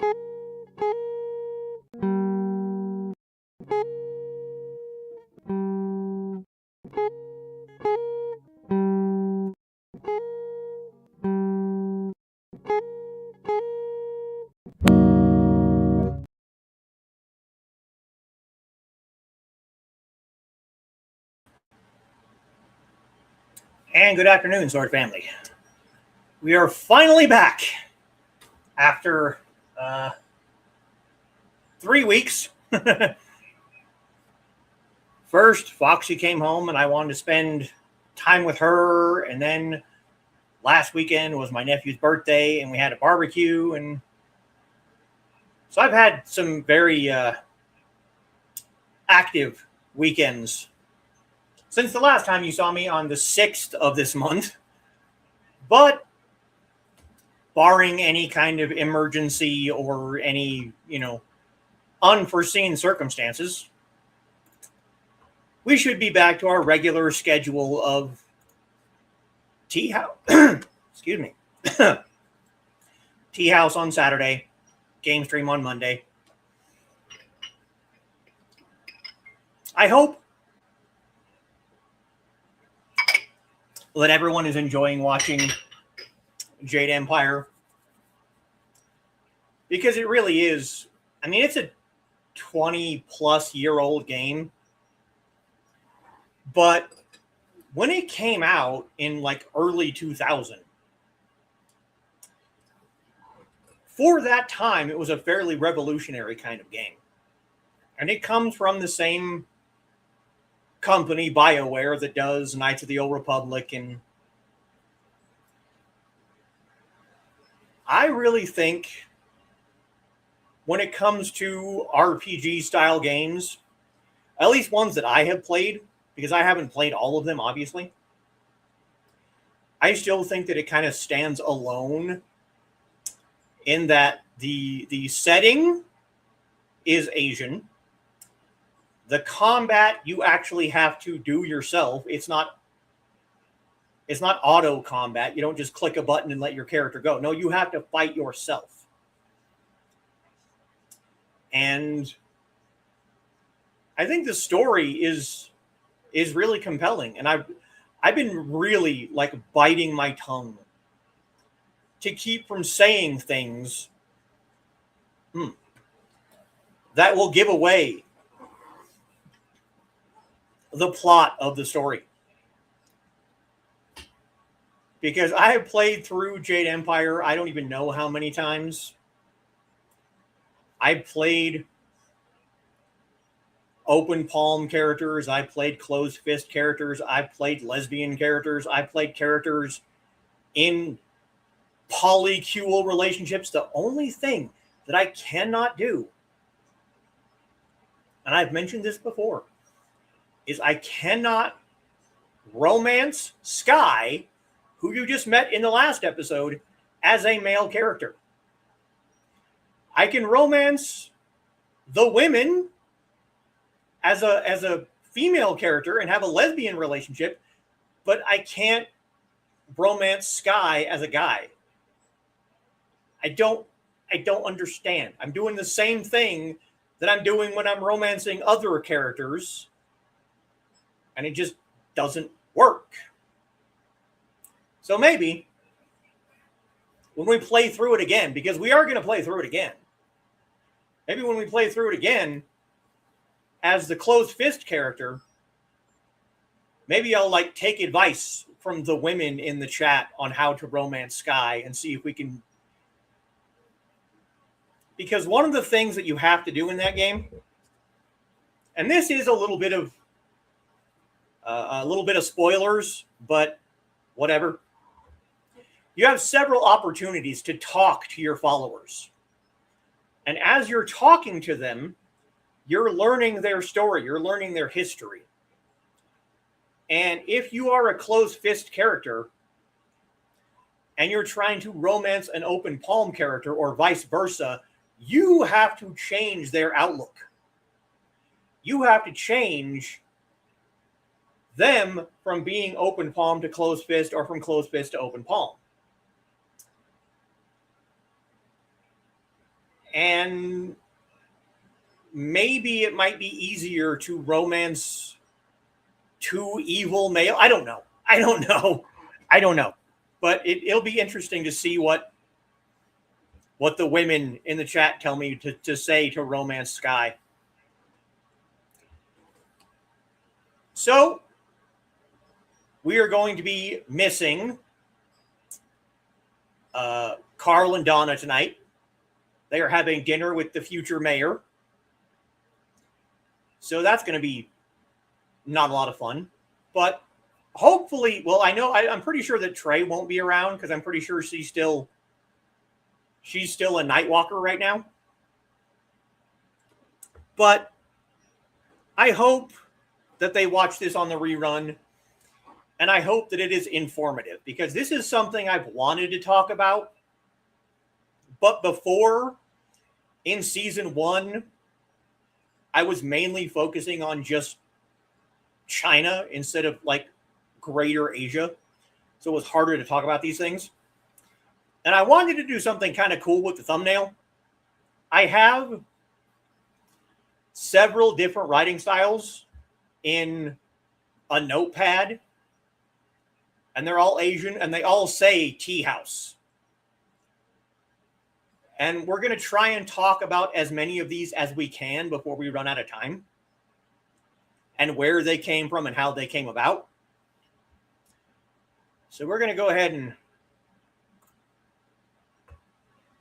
And good afternoon, Sword Family. We are finally back after 3 weeks. First, Foxy came home and I wanted to spend time with her. And then last weekend was my nephew's birthday and we had a barbecue. And so I've had some very active weekends since the last time you saw me on the 6th of this month. But barring any kind of emergency or any, unforeseen circumstances, we should be back to our regular schedule of Teahouse. Excuse me. Teahouse on Saturday, game stream on Monday. I hope that everyone is enjoying watching Jade Empire, because it really is. I mean, it's a 20-plus-year-old game, but when it came out in like early 2000, for that time, it was a fairly revolutionary kind of game. And it comes from the same company, BioWare, that does Knights of the Old Republic. And I really think when it comes to RPG-style games, at least ones that I have played, because I haven't played all of them, obviously, I still think that it kind of stands alone in that the setting is Asian. The combat you actually have to do yourself. It's not auto combat. You don't just click a button and let your character go. No, you have to fight yourself. And I think the story is really compelling. And I've been really like biting my tongue to keep from saying things that will give away the plot of the story. Because I have played through Jade Empire, I don't even know how many times. I played open palm characters. I played closed fist characters. I played lesbian characters. I played characters in polycule relationships. The only thing that I cannot do, and I've mentioned this before, is I cannot romance Sky, who you just met in the last episode, as a male character. I can romance the women as a female character and have a lesbian relationship, but I can't romance Sky as a guy. I don't understand. I'm doing the same thing that I'm doing when I'm romancing other characters, and it just doesn't work. So maybe when we play through it again, because we are going to play through it again, maybe when we play through it again as the closed fist character, maybe I'll like take advice from the women in the chat on how to romance Sky and see if we can. Because one of the things that you have to do in that game, and this is a little bit of spoilers, but whatever. You have several opportunities to talk to your followers. And as you're talking to them, you're learning their story. You're learning their history. And if you are a closed fist character and you're trying to romance an open palm character or vice versa, you have to change their outlook. You have to change them from being open palm to closed fist or from closed fist to open palm. And maybe it might be easier to romance two evil male. I don't know. But it'll be interesting to see what the women in the chat tell me to say to romance Sky. So we are going to be missing Carl and Donna tonight. They are having dinner with the future mayor. So that's going to be not a lot of fun. But hopefully, well, I'm pretty sure that Trey won't be around because I'm pretty sure she's still a night walker right now. But I hope that they watch this on the rerun, and I hope that it is informative, because this is something I've wanted to talk about. But before, in season 1, I was mainly focusing on just China instead of like greater Asia. So it was harder to talk about these things. And I wanted to do something kind of cool with the thumbnail. I have several different writing styles in a notepad, and they're all Asian, and they all say Teahouse. And we're going to try and talk about as many of these as we can before we run out of time, and where they came from and how they came about. So we're going to go ahead and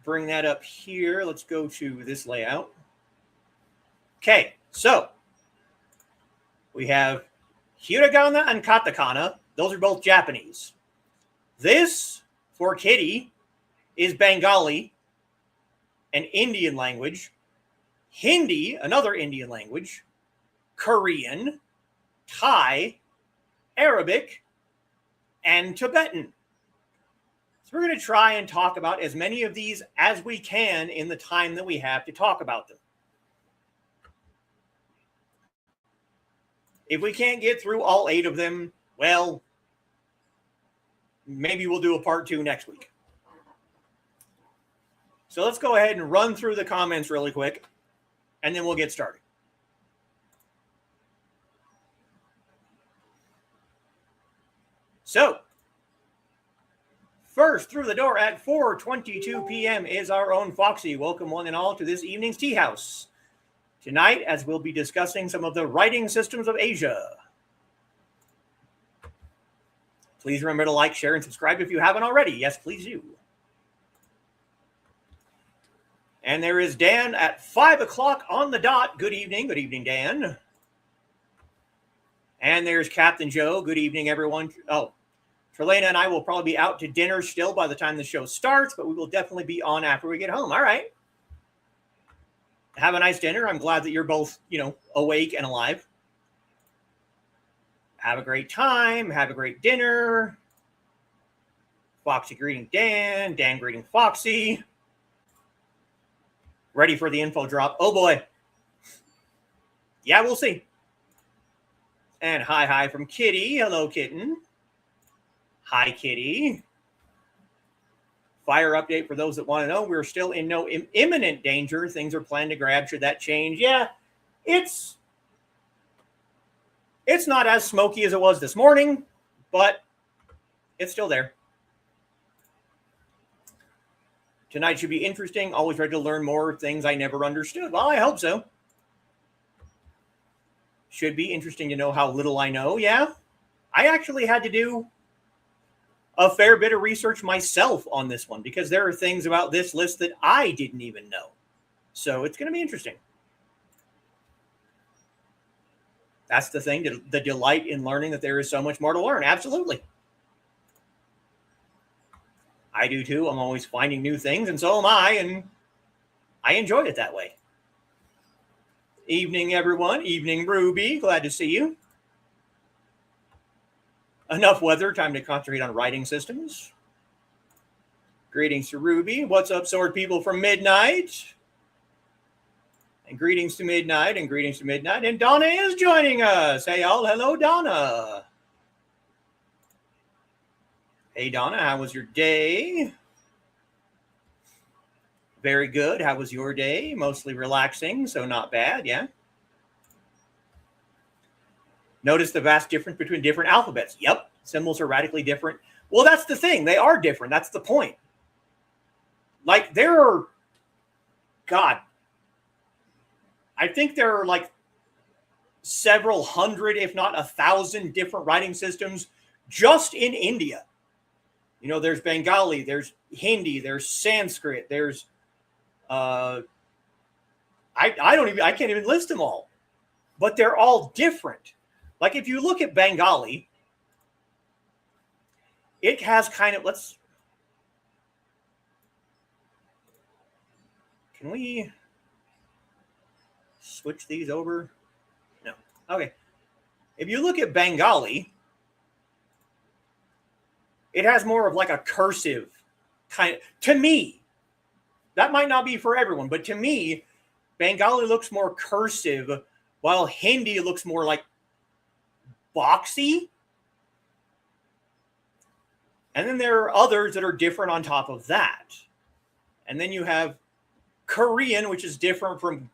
bring that up here. Let's go to this layout. Okay, so we have hiragana and katakana. Those are both Japanese. This, for Kitty, is Bengali, an Indian language. Hindi, another Indian language. Korean, Thai, Arabic, and Tibetan. So we're going to try and talk about as many of these as we can in the time that we have to talk about them. If we can't get through all 8 of them, well, maybe we'll do a part 2 next week. So let's go ahead and run through the comments really quick, and then we'll get started. So, first through the door at 4:22 p.m. is our own Foxy. Welcome one and all to this evening's Tea House. Tonight, as we'll be discussing some of the writing systems of Asia. Please remember to like, share, and subscribe if you haven't already. Yes, please do. And there is Dan at 5 o'clock on the dot. Good evening. Good evening, Dan. And there's Captain Joe. Good evening, everyone. Oh, Trelena and I will probably be out to dinner still by the time the show starts, but we will definitely be on after we get home. All right. Have a nice dinner. I'm glad that you're both, awake and alive. Have a great time. Have a great dinner. Foxy greeting Dan. Dan greeting Foxy. Ready for the info drop. Oh, boy. Yeah, we'll see. And hi from Kitty. Hello, kitten. Hi, Kitty. Fire update for those that want to know. We're still in no imminent danger. Things are planned to grab. Should that change? Yeah, it's not as smoky as it was this morning, but it's still there. Tonight should be interesting. Always ready to learn more things I never understood. Well, I hope so. Should be interesting to know how little I know. Yeah, I actually had to do a fair bit of research myself on this one, because there are things about this list that I didn't even know. So it's going to be interesting. That's the thing, the delight in learning that there is so much more to learn. Absolutely. I do too. I'm always finding new things, and so am I, and I enjoy it that way. Evening, everyone. Evening, Ruby. Glad to see you. Enough weather, time to concentrate on writing systems. Greetings to Ruby. What's up, sword people from Midnight? And greetings to Midnight, and greetings to Midnight. And Donna is joining us. Hey, all. Hello, Donna. Hey, Donna, how was your day? Very good. How was your day? Mostly relaxing, so not bad, yeah. Notice the vast difference between different alphabets. Yep, symbols are radically different. Well, that's the thing. They are different. That's the point. Like, there are, God, I think there are like several hundred, if not 1,000 different writing systems just in India. You know, there's Bengali, there's Hindi, there's Sanskrit, there's I can't even list them all. But they're all different. Like if you look at Bengali, it has kind of, can we switch these over? No. Okay. If you look at Bengali, it has more of like a cursive kind of, to me. That might not be for everyone, but to me, Bengali looks more cursive, while Hindi looks more like boxy. And then there are others that are different on top of that. And then you have Korean, which is different from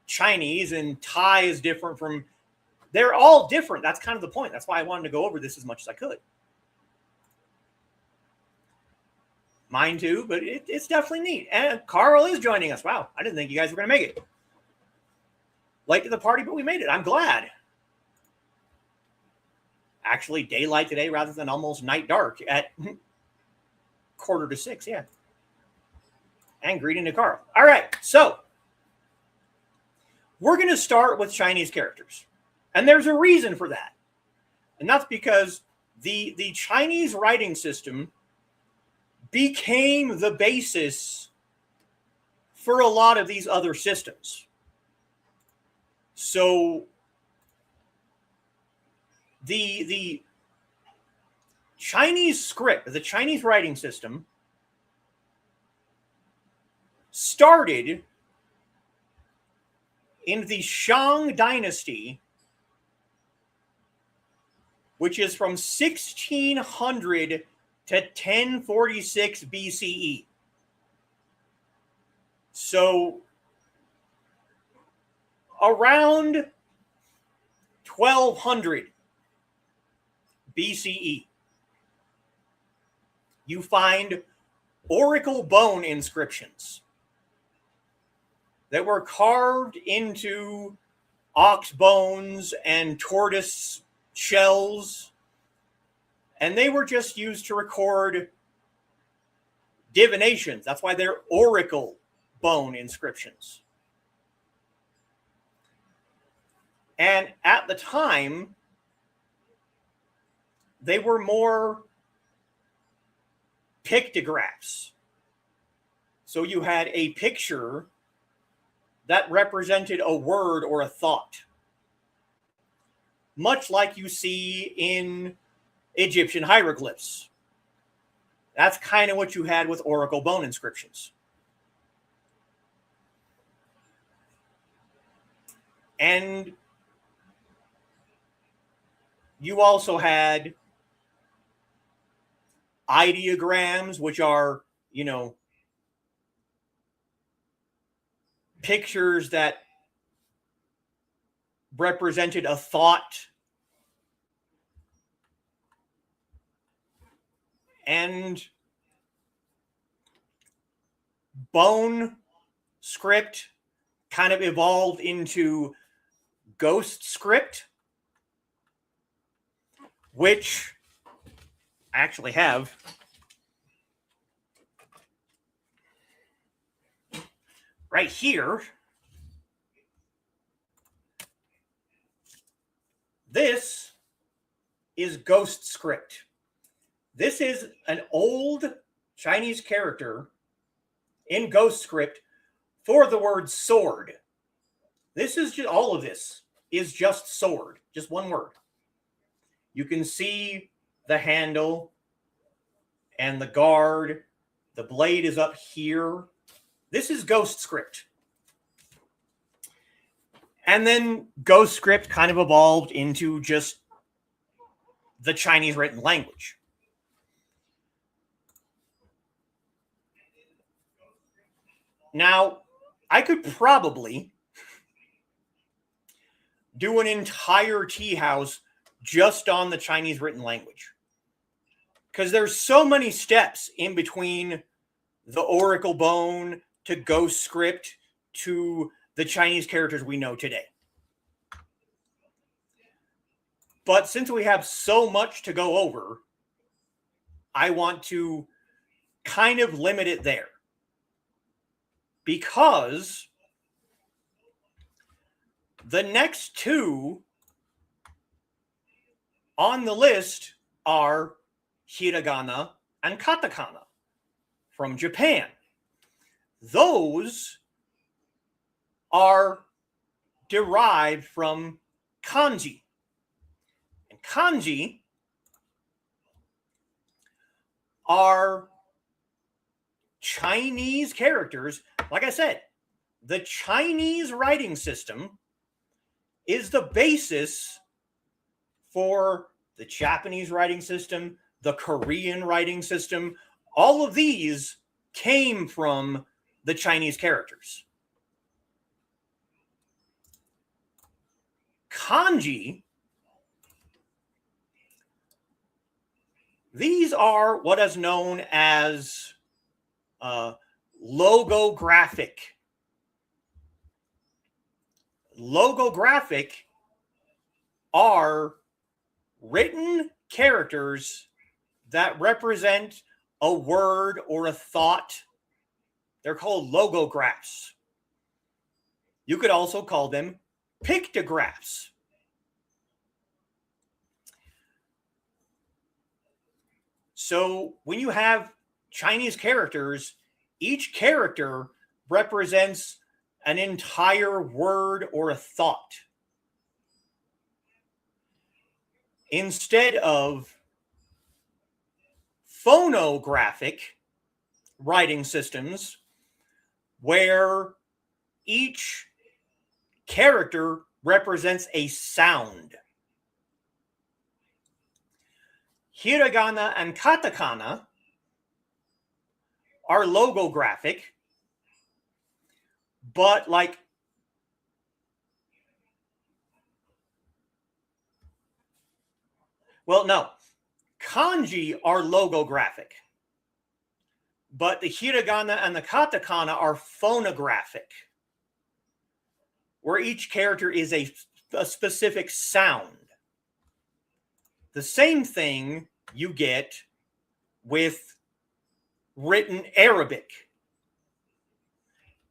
Chinese, and Thai is different from, they're all different. That's kind of the point. That's why I wanted to go over this as much as I could. Mine too, but it's definitely neat. And Carl is joining us. Wow, I didn't think you guys were going to make it. Late to the party, but we made it. I'm glad. Actually, daylight today rather than almost night dark at 5:45, yeah. And greeting to Carl. All right, so we're going to start with Chinese characters. And there's a reason for that. And that's because the Chinese writing system became the basis for a lot of these other systems. So the Chinese script, the Chinese writing system started in the Shang dynasty, which is from 1600 to 1046 BCE. So around 1200 BCE, you find oracle bone inscriptions that were carved into ox bones and tortoise shells, and they were just used to record divinations. That's why they're oracle bone inscriptions. And at the time, they were more pictographs. So you had a picture that represented a word or a thought, much like you see in Egyptian hieroglyphs. That's kind of what you had with oracle bone inscriptions. And you also had ideograms, which are, you know, pictures that represented a thought. And bone script kind of evolved into ghost script, which I actually have right here. This is ghost script. This is an old Chinese character in ghost script for the word sword. This is just, all of this is just sword, just one word. You can see the handle and the guard. The blade is up here. This is ghost script. And then ghost script kind of evolved into just the Chinese written language. Now, I could probably do an entire Teahouse just on the Chinese written language, because there's so many steps in between the Oracle Bone to Ghost Script to the Chinese characters we know today. But since we have so much to go over, I want to kind of limit it there, because the next two on the list are hiragana and katakana from Japan. Those are derived from kanji. And kanji are Chinese characters. Like I said, the Chinese writing system is the basis for the Japanese writing system, the Korean writing system. All of these came from the Chinese characters. Kanji, these are what is known as logographic. Logographic are written characters that represent a word or a thought. They're called logographs. You could also call them pictographs. So when you have Chinese characters, each character represents an entire word or a thought, instead of phonographic writing systems where each character represents a sound. Hiragana and katakana are logographic, but like kanji are logographic, but the hiragana and the katakana are phonographic, where each character is a specific sound. The same thing you get with written Arabic.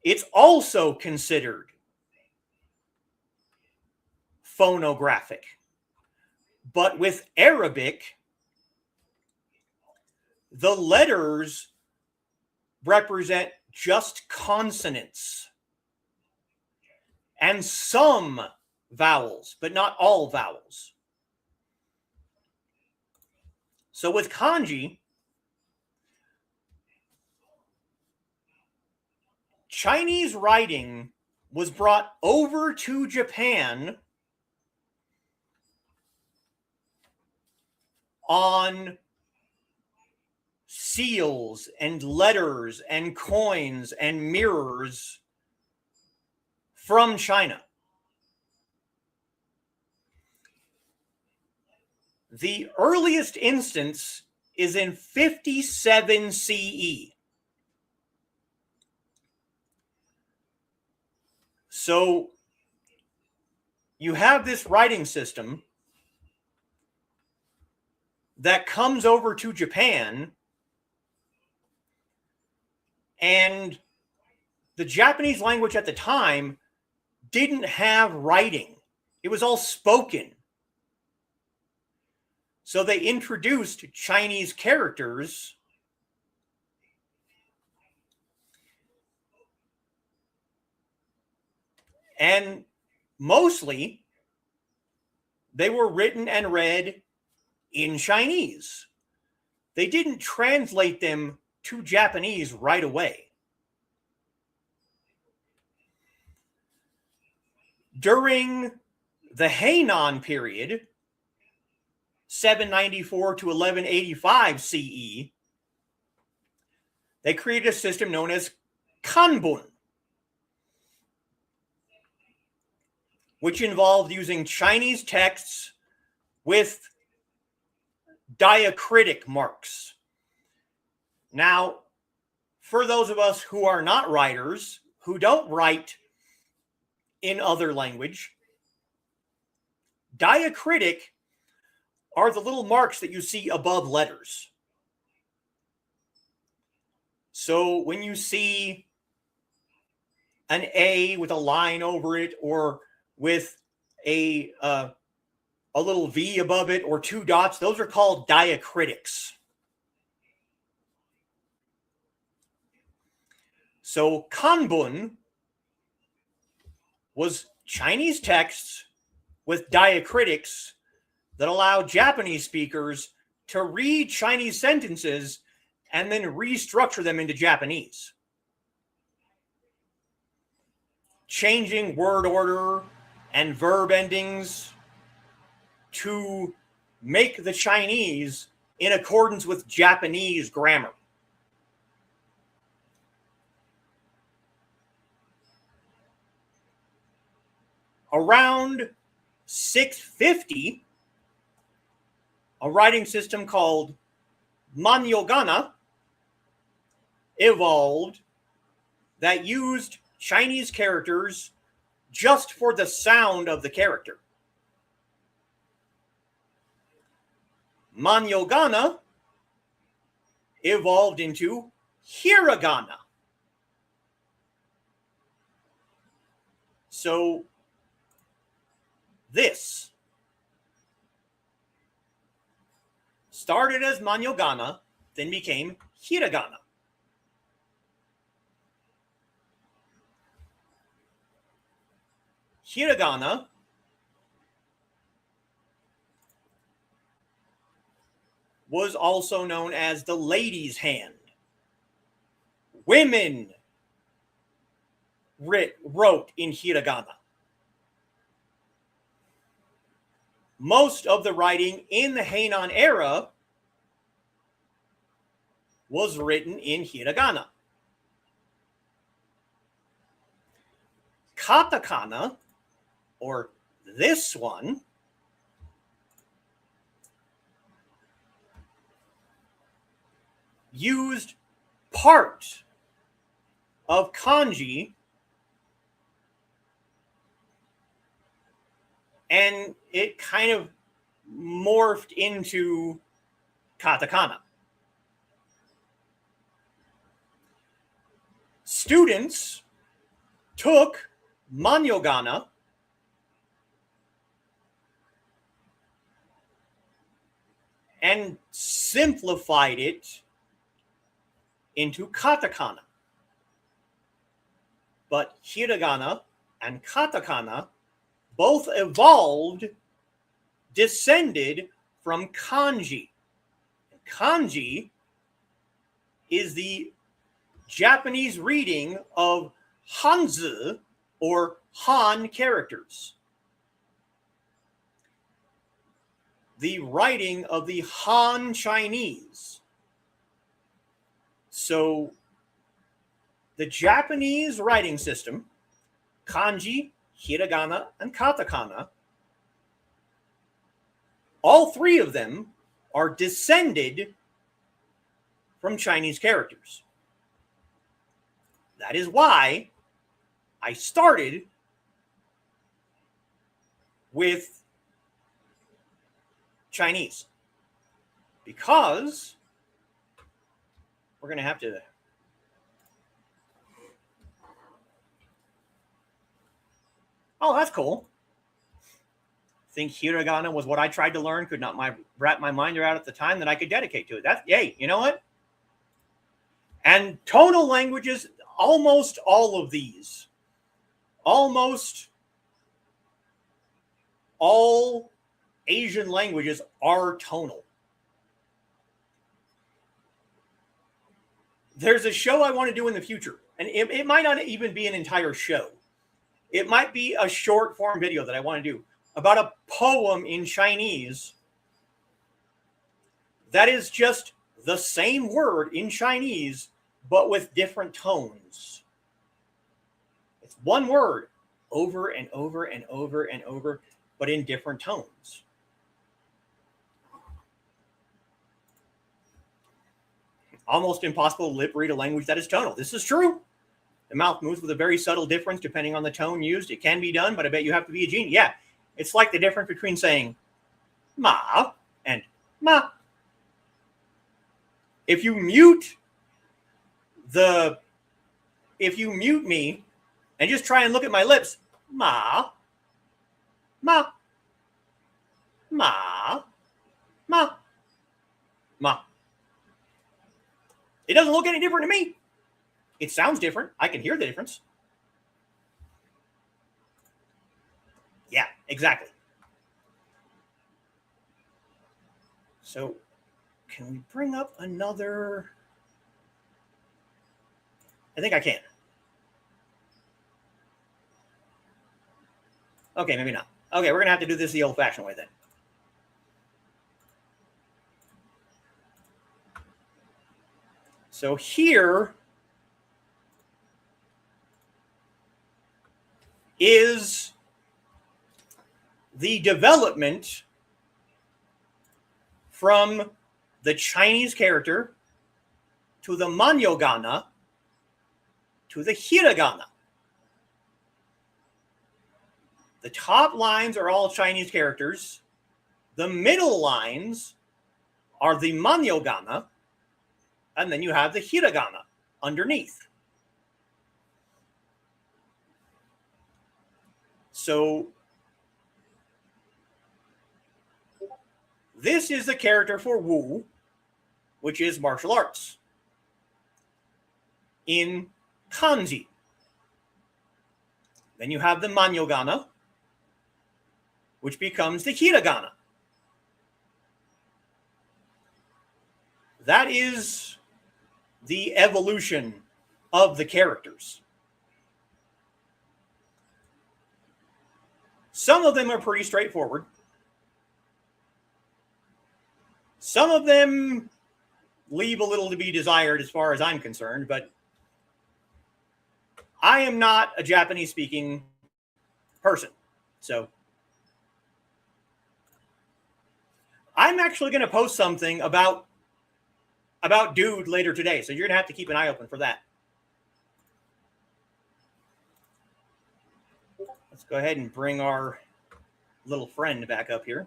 It's also considered phonographic. But with Arabic, the letters represent just consonants and some vowels, but not all vowels. So with kanji, Chinese writing was brought over to Japan on seals and letters and coins and mirrors from China. The earliest instance is in 57 CE. So you have this writing system that comes over to Japan, and the Japanese language at the time didn't have writing. It was all spoken. So they introduced Chinese characters and mostly they were written and read in Chinese. They didn't translate them to Japanese right away. During the Heian period, 794 to 1185 CE, they created a system known as kanbun. which involved using Chinese texts with diacritic marks. Now, for those of us who are not writers, who don't write in other language, diacritic are the little marks that you see above letters. So when you see an A with a line over it, or with a little V above it, or two dots, those are called diacritics. So kanbun was Chinese texts with diacritics that allow Japanese speakers to read Chinese sentences and then restructure them into Japanese, changing word order and verb endings to make the Chinese in accordance with Japanese grammar. Around 650, a writing system called Manyogana evolved that used Chinese characters just for the sound of the character. Manyogana evolved into hiragana. So this started as Manyogana, then became hiragana. Hiragana was also known as the lady's hand. Women wrote in hiragana. Most of the writing in the Heian era was written in hiragana. Katakana, or this one, used part of kanji and it kind of morphed into katakana. Students took Manyogana and simplified it into katakana. But hiragana and katakana both descended from kanji. Kanji is the Japanese reading of Hanzi, or Han characters. The writing of the Han Chinese. So the Japanese writing system, kanji, hiragana, and katakana, all three of them are descended from Chinese characters. That is why I started with Chinese, because we're going to have to oh, that's cool. Think hiragana was what I tried to learn, could not wrap my mind around at the time that I could dedicate to it. That's, yay, you know what? And tonal languages, almost all of these, almost all Asian languages are tonal. There's a show I want to do in the future, and it might not even be an entire show. It might be a short form video that I want to do about a poem in Chinese that is just the same word in Chinese, but with different tones. It's one word, over and over and over and over, but in different tones. Almost impossible to lip read a language that is tonal. This is true. The mouth moves with a very subtle difference depending on the tone used. It can be done, but I bet you have to be a genius. Yeah, it's like the difference between saying ma and ma. If you mute me and just try and look at my lips, ma, ma, ma, ma, ma. It doesn't look any different to me. It sounds different. I can hear the difference. Yeah, exactly. So can we bring up another? I think I can. Okay, maybe not. Okay, we're going to have to do this the old-fashioned way then. So here is the development from the Chinese character to the Manyogana to the Hiragana. The top lines are all Chinese characters. The middle lines are the Manyogana, and then you have the Hiragana underneath. So this is the character for Wu, which is martial arts, in kanji. Then you have the Manyogana, which becomes the Hiragana. That is the evolution of the characters. Some of them are pretty straightforward. Some of them leave a little to be desired as far as I'm concerned, but I am not a Japanese-speaking person. So I'm actually going to post something about Dude later today, so you're going to have to keep an eye open for that. Let's go ahead and bring our little friend back up here.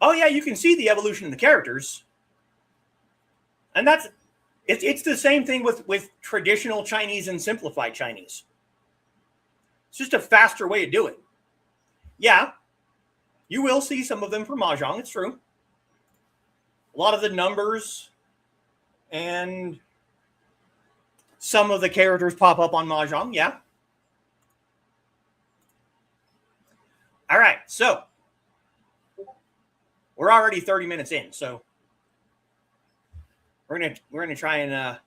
Oh yeah, you can see the evolution in the characters. And it's the same thing with traditional Chinese and simplified Chinese. It's just a faster way to do it. Yeah, you will see some of them for Mahjong, it's true. A lot of the numbers and some of the characters pop up on Mahjong, yeah. All right, so we're already 30 minutes in, so we're gonna try and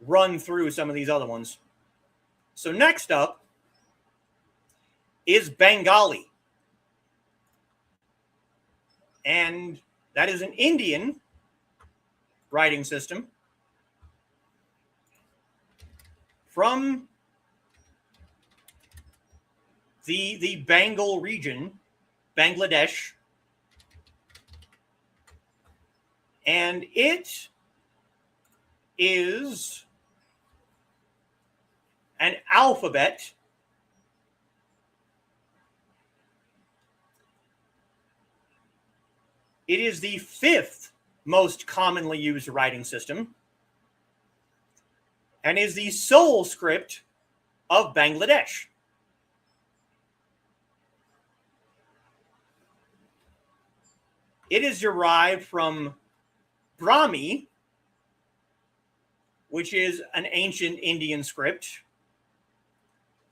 run through some of these other ones. So next up is Bengali, and that is an Indian writing system from the Bengal region, Bangladesh, and it is an alphabet It is the fifth most commonly used writing system and is the sole script of Bangladesh. It is derived from Brahmi, which is an ancient Indian script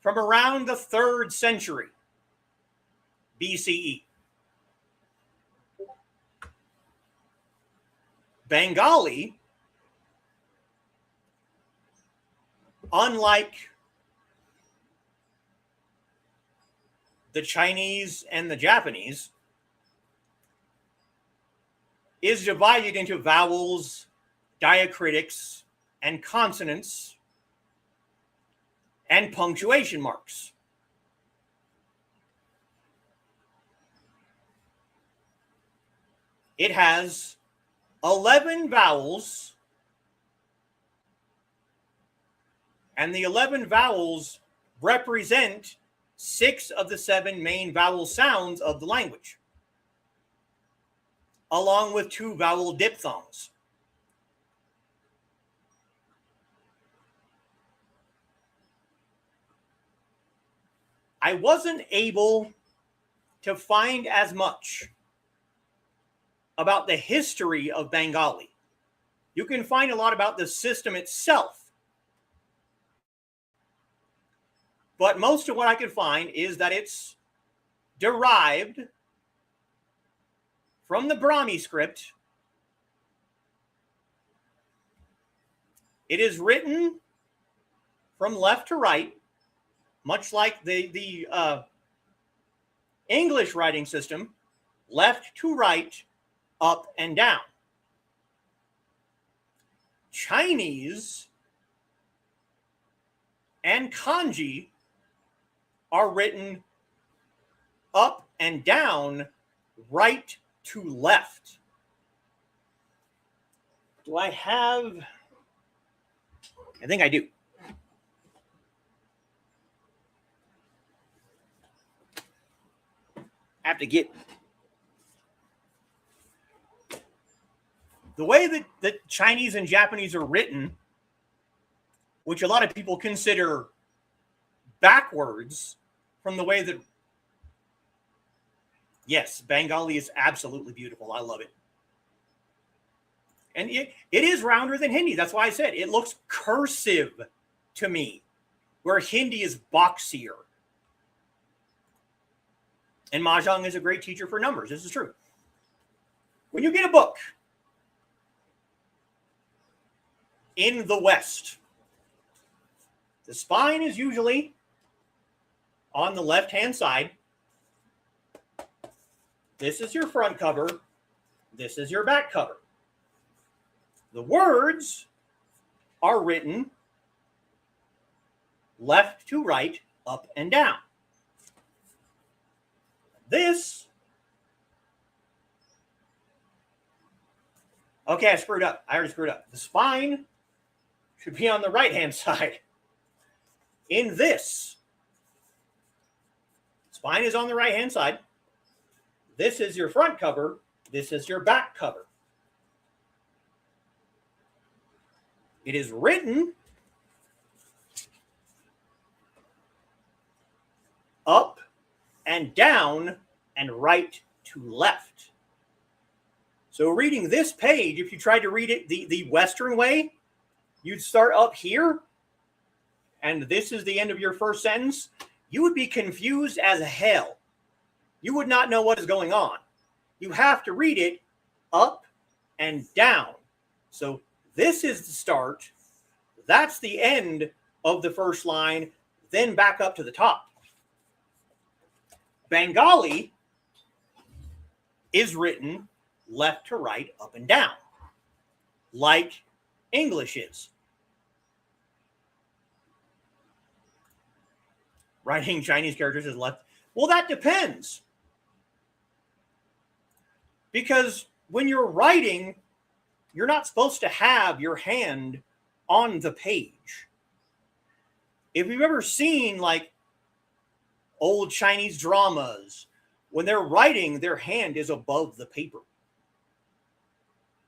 from around the 3rd century BCE. Bengali, unlike the Chinese and the Japanese, is divided into vowels, diacritics, and consonants, and punctuation marks. It has 11 vowels, and the 11 vowels represent 6 of the 7 main vowel sounds of the language, along with 2 vowel diphthongs. I wasn't able to find as much about the history of Bengali. You can find a lot about the system itself, but most of what I could find is that it's derived from the Brahmi script. It is written from left to right, much like the English writing system, left to right, up and down. Chinese and kanji are written up and down, right to left. Do I have? I think I do. I have to get the way that Chinese and Japanese are written, which a lot of people consider backwards from the way that, yes, Bengali is absolutely beautiful. I love it. And it is rounder than Hindi. That's why I said it looks cursive to me, where Hindi is boxier. And Mahjong is a great teacher for numbers. This is true. When you get a book in the West, the spine is usually on the left-hand side. This is your front cover. This is your back cover. The words are written left to right, up and down. This, okay, I screwed up. I already screwed up. The spine should be on the right-hand side. In this, spine is on the right-hand side. This is your front cover. This is your back cover. It is written up and down and right to left. So reading this page, if you tried to read it the Western way, you'd start up here, and this is the end of your first sentence. You would be confused as hell. You would not know what is going on. You have to read it up and down. So this is the start. That's the end of the first line, then back up to the top. Bengali is written left to right, up and down, like English is. Writing Chinese characters is left. Well, that depends. Because when you're writing, you're not supposed to have your hand on the page. If you've ever seen like old Chinese dramas, when they're writing, their hand is above the paper.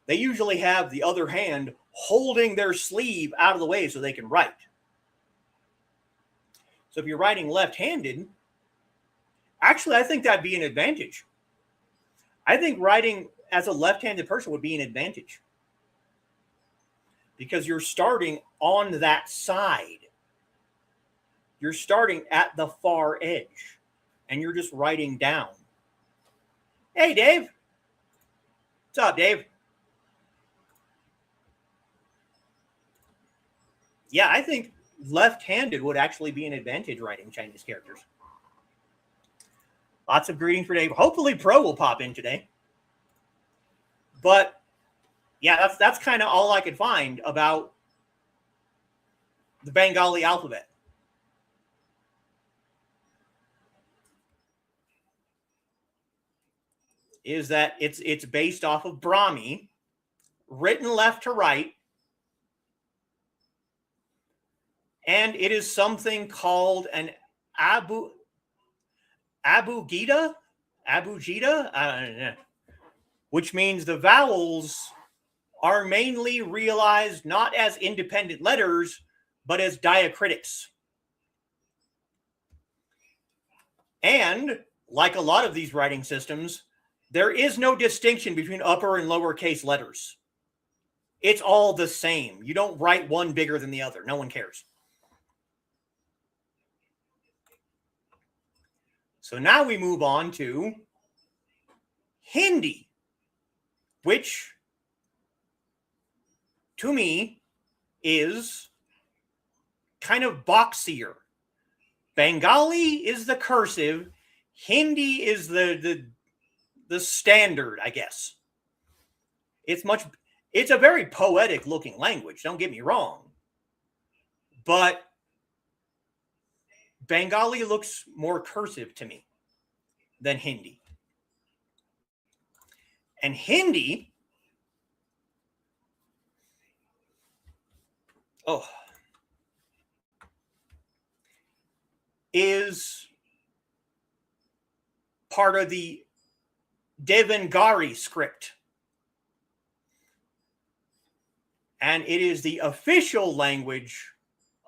They usually have the other hand holding their sleeve out of the way so they can write. So if you're writing left-handed, actually, I think that'd be an advantage. I think writing as a left-handed person would be an advantage because you're starting on that side. You're starting at the far edge and you're just writing down. Hey, Dave. What's up, Dave? Yeah, I think left-handed would actually be an advantage writing Chinese characters. Lots of greetings for Dave. Hopefully Pro will pop in today. But yeah, that's kind of all I could find about the Bengali alphabet. Is that it's based off of Brahmi, written left to right, and it is something called an Abu Gita, which means the vowels are mainly realized not as independent letters, but as diacritics. And like a lot of these writing systems, there is no distinction between upper and lowercase letters. It's all the same. You don't write one bigger than the other. No one cares. So now we move on to Hindi, which to me is kind of boxier. Bengali is the cursive. Hindi is the standard, I guess. It's a very poetic looking language, don't get me wrong. But Bengali looks more cursive to me than Hindi. And Hindi, is part of the Devanagari script. And it is the official language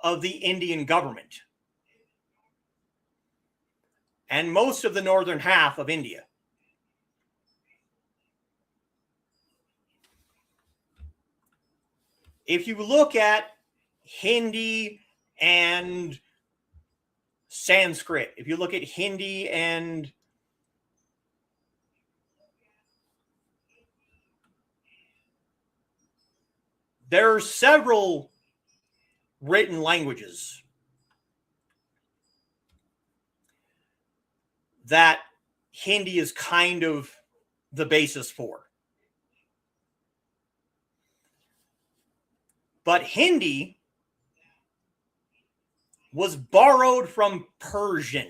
of the Indian government and most of the northern half of India. If you look at Hindi and Sanskrit, if you look at Hindi and there are several written languages that Hindi is kind of the basis for. But Hindi was borrowed from Persian.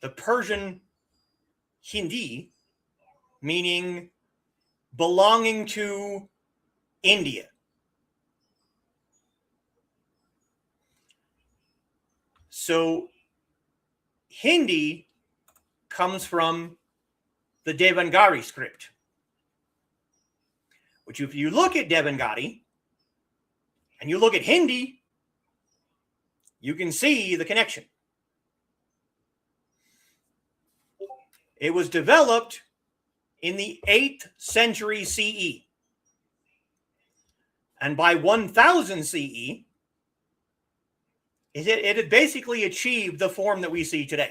The Persian Hindi, meaning belonging to India. So Hindi comes from the Devanagari script, which if you look at Devanagari and you look at Hindi, you can see the connection. It was developed in the 8th century CE. And by 1000 CE, it had basically achieved the form that we see today.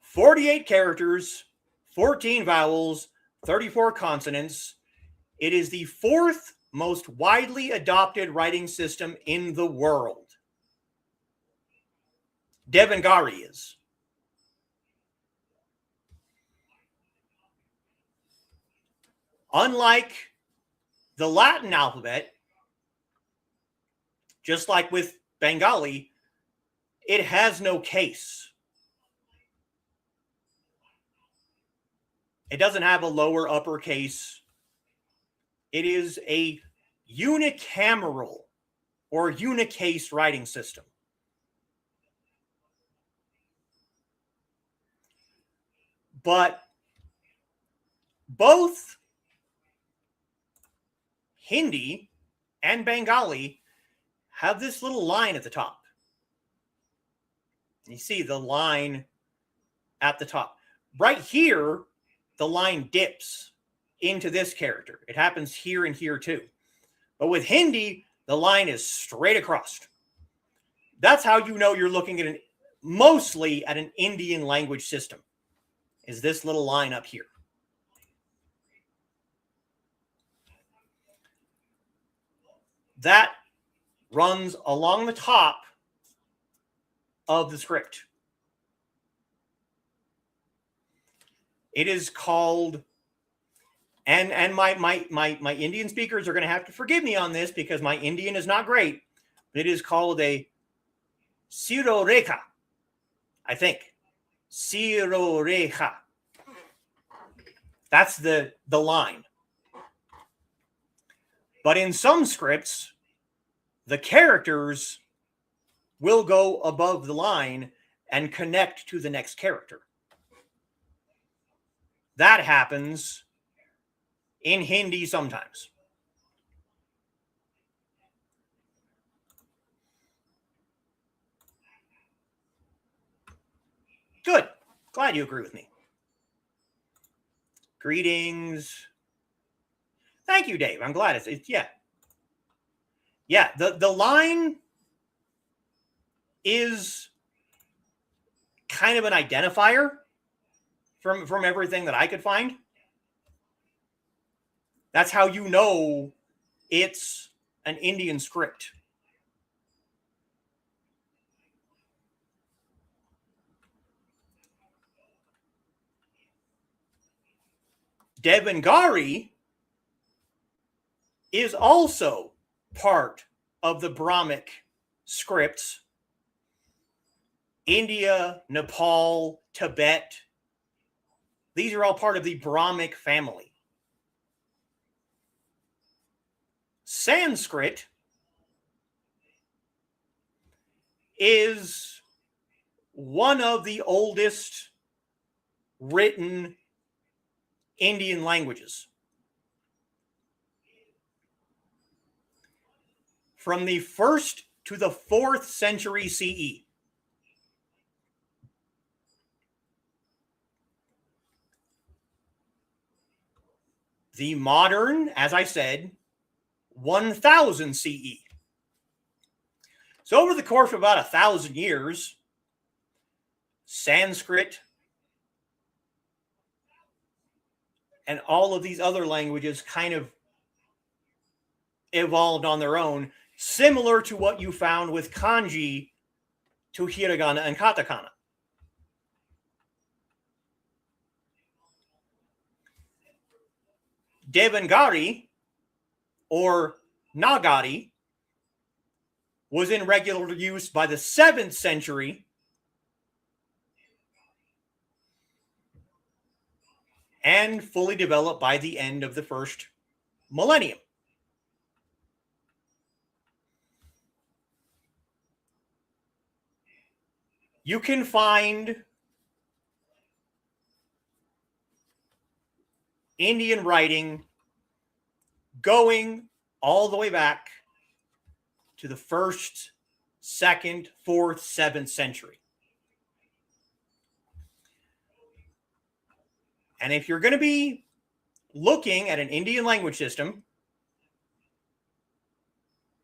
48 characters, 14 vowels, 34 consonants. It is the 4th most widely adopted writing system in the world. Devanagari is. Unlike the Latin alphabet, just like with Bengali, it has no case. It doesn't have a lower upper case. It is a unicameral or unicase writing system. But both Hindi and Bengali have this little line at the top. You see the line at the top. Right here, the line dips into this character. It happens here and here too. But with Hindi, the line is straight across. That's how you know you're looking at mostly at an Indian language system, is this little line up here. That runs along the top of the script. It is called, and my Indian speakers are going to have to forgive me on this because my Indian is not great. But it is called a Sirorekha, I think. Sirorekha. That's the line. But in some scripts, the characters will go above the line and connect to the next character. That happens in Hindi sometimes. Good. Glad you agree with me. Greetings. Thank you, Dave. I'm glad it's yeah. Yeah, the line is kind of an identifier from everything that I could find. That's how you know it's an Indian script. Devangari is also part of the Brahmic scripts. India, Nepal, Tibet, these are all part of the Brahmic family. Sanskrit is one of the oldest written Indian languages. From the 1st to the 4th century CE. The modern, as I said, 1000 CE. So over the course of about 1,000 years, Sanskrit and all of these other languages kind of evolved on their own, similar to what you found with kanji to hiragana and katakana. Devangari or Nagari was in regular use by the 7th century and fully developed by the end of the first millennium. You can find Indian writing going all the way back to the 1st, 2nd, 4th, 7th century. And if you're going to be looking at an Indian language system,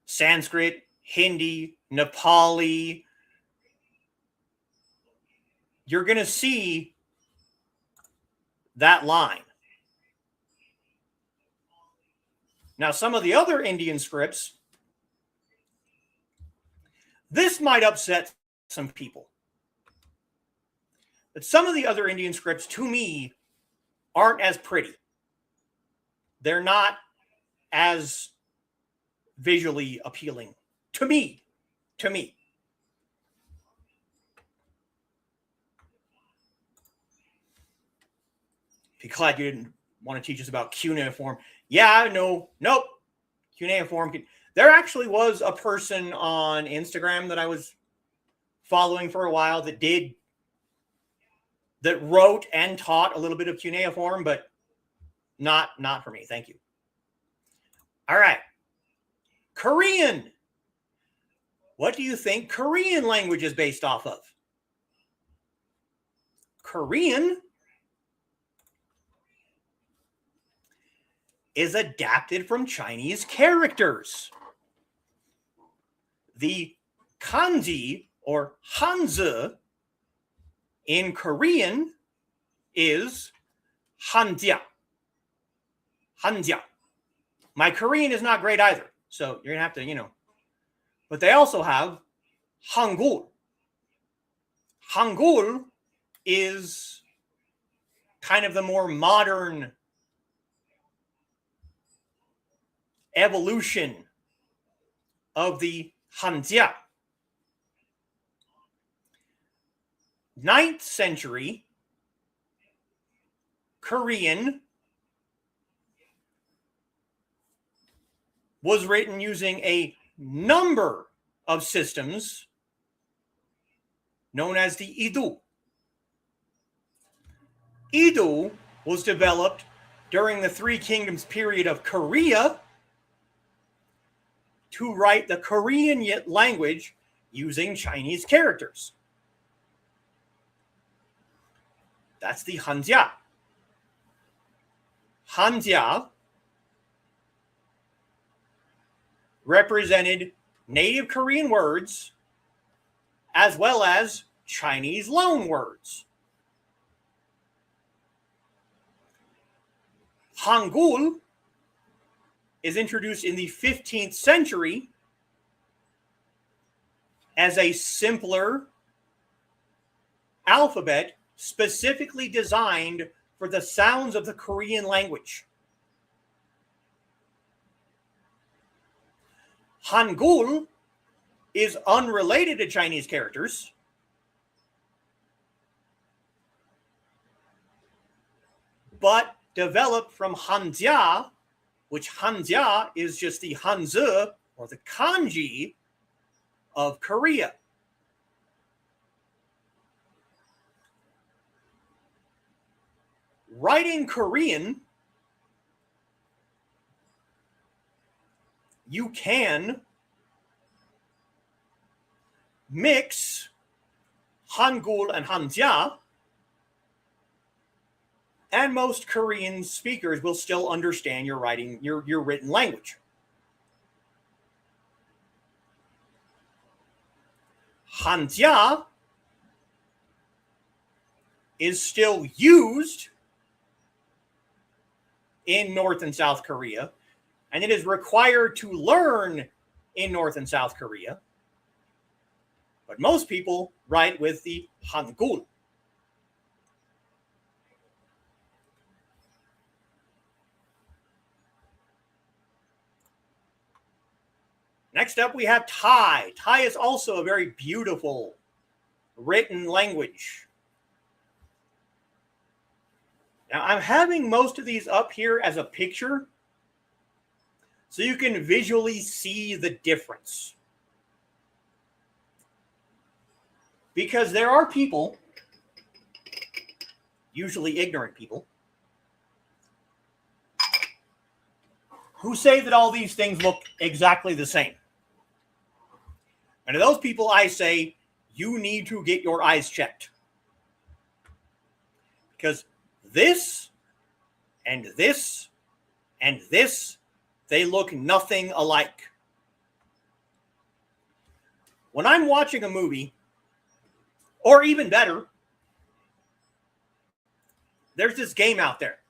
Sanskrit, Hindi, Nepali, you're going to see that line. Now, some of the other Indian scripts, this might upset some people. But some of the other Indian scripts, to me, aren't as pretty. They're not as visually appealing to me. Be glad you didn't want to teach us about cuneiform. Yeah, no, nope. Cuneiform. There actually was a person on Instagram that I was following for a while that wrote and taught a little bit of cuneiform, but not for me. Thank you. All right. Korean. What do you think Korean language is based off of? Korean is adapted from Chinese characters. The kanji or hanzi in Korean is hanjia. Hanjia. My Korean is not great either, so you're going to have to, But they also have Hangul. Hangul is kind of the more modern evolution of the Hanjia. 9th century Korean was written using a number of systems known as the Idu. Idu was developed during the Three Kingdoms period of Korea to write the Korean language using Chinese characters. That's the Hanjia. Hanjia represented native Korean words as well as Chinese loan words. Hangul is introduced in the 15th century as a simpler alphabet specifically designed for the sounds of the Korean language. Hangul is unrelated to Chinese characters, but developed from Hanjia, which Hanjia is just the Hanzi or the kanji of Korea. Writing Korean, you can mix Hangul and Hanjia, and most Korean speakers will still understand your writing, your written language. Hanjia is still used in North and South Korea, and it is required to learn in North and South Korea. But most people write with the Hangul. Next up, we have Thai. Thai is also a very beautiful written language. Now, I'm having most of these up here as a picture so you can visually see the difference. Because there are people, usually ignorant people, who say that all these things look exactly the same. And to those people, I say, you need to get your eyes checked. Because this and this and this, they look nothing alike. When I'm watching a movie, or even better, there's this game out there.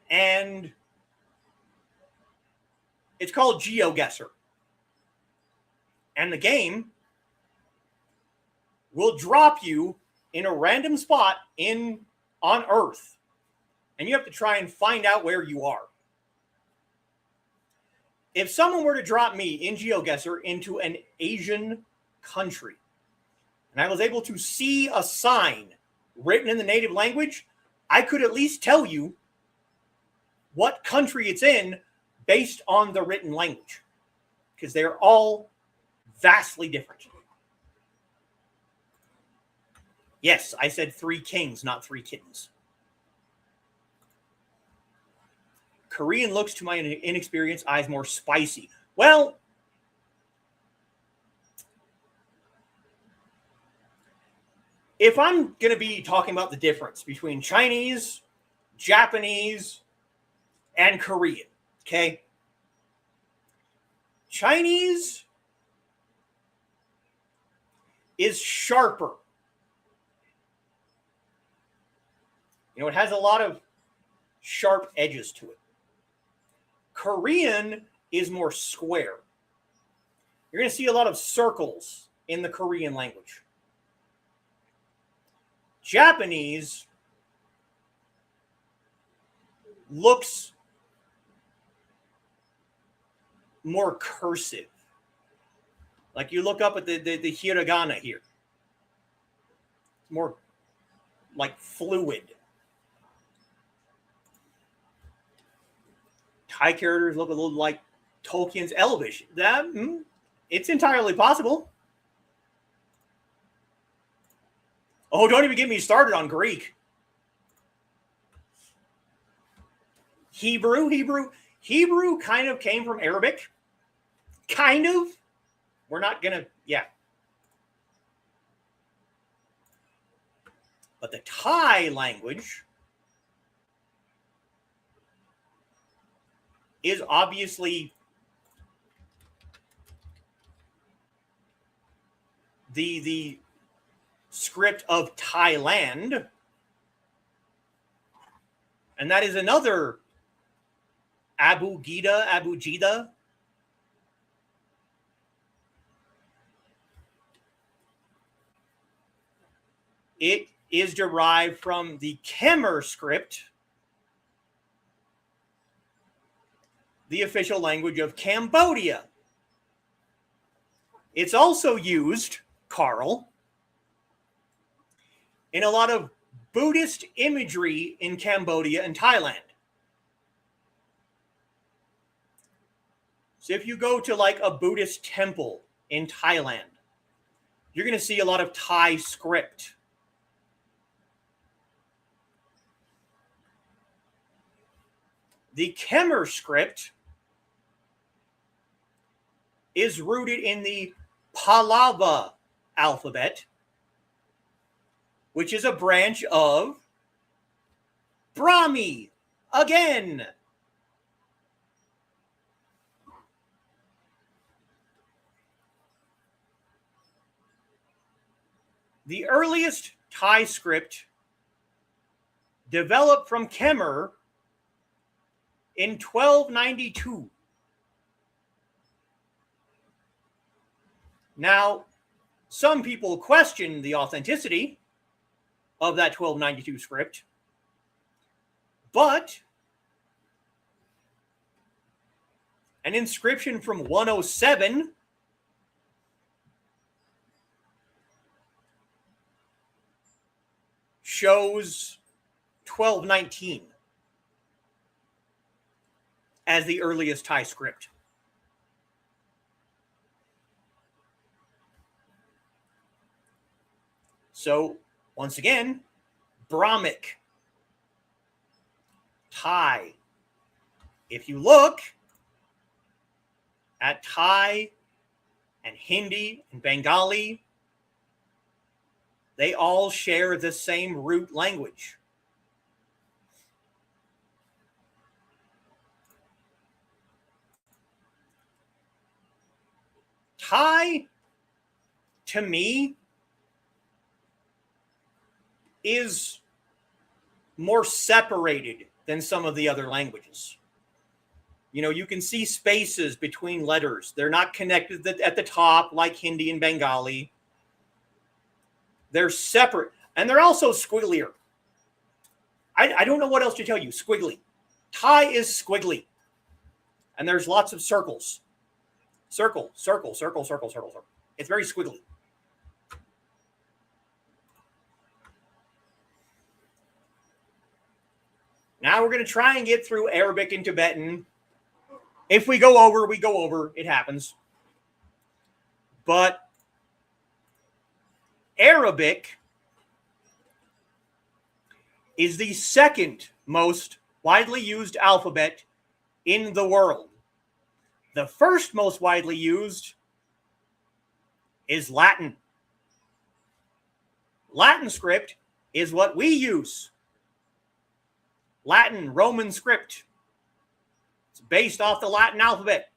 And it's called GeoGuessr. And the game will drop you in a random spot on Earth. And you have to try and find out where you are. If someone were to drop me in GeoGuessr into an Asian country, and I was able to see a sign written in the native language, I could at least tell you what country it's in based on the written language, because they're all vastly different. Yes, I said 3 kings, not 3 kittens. Korean looks, to my inexperienced eyes, more spicy. Well, if I'm going to be talking about the difference between Chinese, Japanese, and Korean, okay? Chinese is sharper. You know, it has a lot of sharp edges to it. Korean is more square. You're going to see a lot of circles in the Korean language. Japanese looks more cursive. Like you look up at the hiragana here. It's more like fluid. Thai characters look a little like Tolkien's Elvish. It's entirely possible. Oh, don't even get me started on Greek. Hebrew kind of came from Arabic. Kind of. We're not going to, yeah. But the Thai language is obviously the script of Thailand. And that is another Abugida. It is derived from the Khmer script, the official language of Cambodia. It's also used, Carl, in a lot of Buddhist imagery in Cambodia and Thailand. So if you go to like a Buddhist temple in Thailand, you're going to see a lot of Thai script. The Khmer script is rooted in the Pallava alphabet, which is a branch of Brahmi. Again. The earliest Thai script developed from Khmer in 1292. Now, some people question the authenticity of that 1292 script, but an inscription from 107 shows 1219 as the earliest Thai script. So, once again, Brahmic, Thai. If you look at Thai and Hindi and Bengali, they all share the same root language. Thai, to me, is more separated than some of the other languages. You know, you can see spaces between letters. They're not connected at the top like Hindi and Bengali. They're separate. And they're also squigglier. I don't know what else to tell you. Squiggly. Thai is squiggly. And there's lots of circles. Circle, circle, circle, circle, circle, circle. It's very squiggly. Now we're going to try and get through Arabic and Tibetan. If we go over, we go over. It happens. But Arabic is the second most widely used alphabet in the world. The first most widely used is Latin. Latin script is what we use. Latin, Roman script. It's based off the Latin alphabet.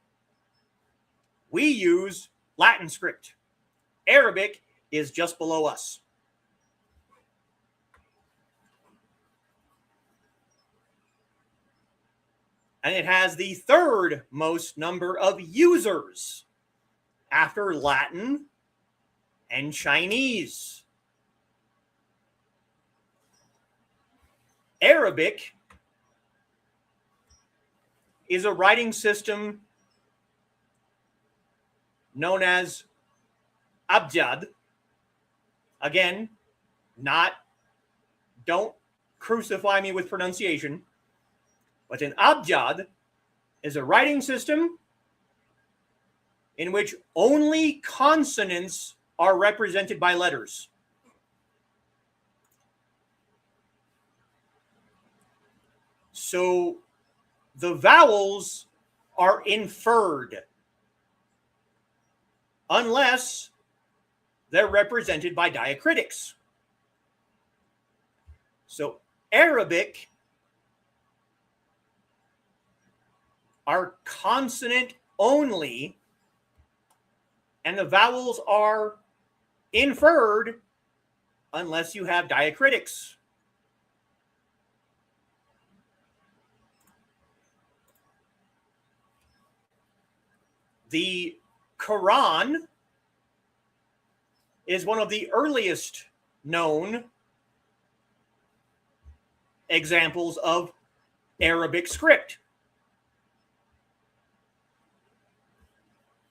We use Latin script. Arabic is just below us. And it has the third most number of users after Latin and Chinese. Arabic is a writing system known as abjad. Again, don't crucify me with pronunciation, but an abjad is a writing system in which only consonants are represented by letters. So the vowels are inferred unless they're represented by diacritics. So Arabic are consonant only, and the vowels are inferred unless you have diacritics. The Quran is one of the earliest known examples of Arabic script.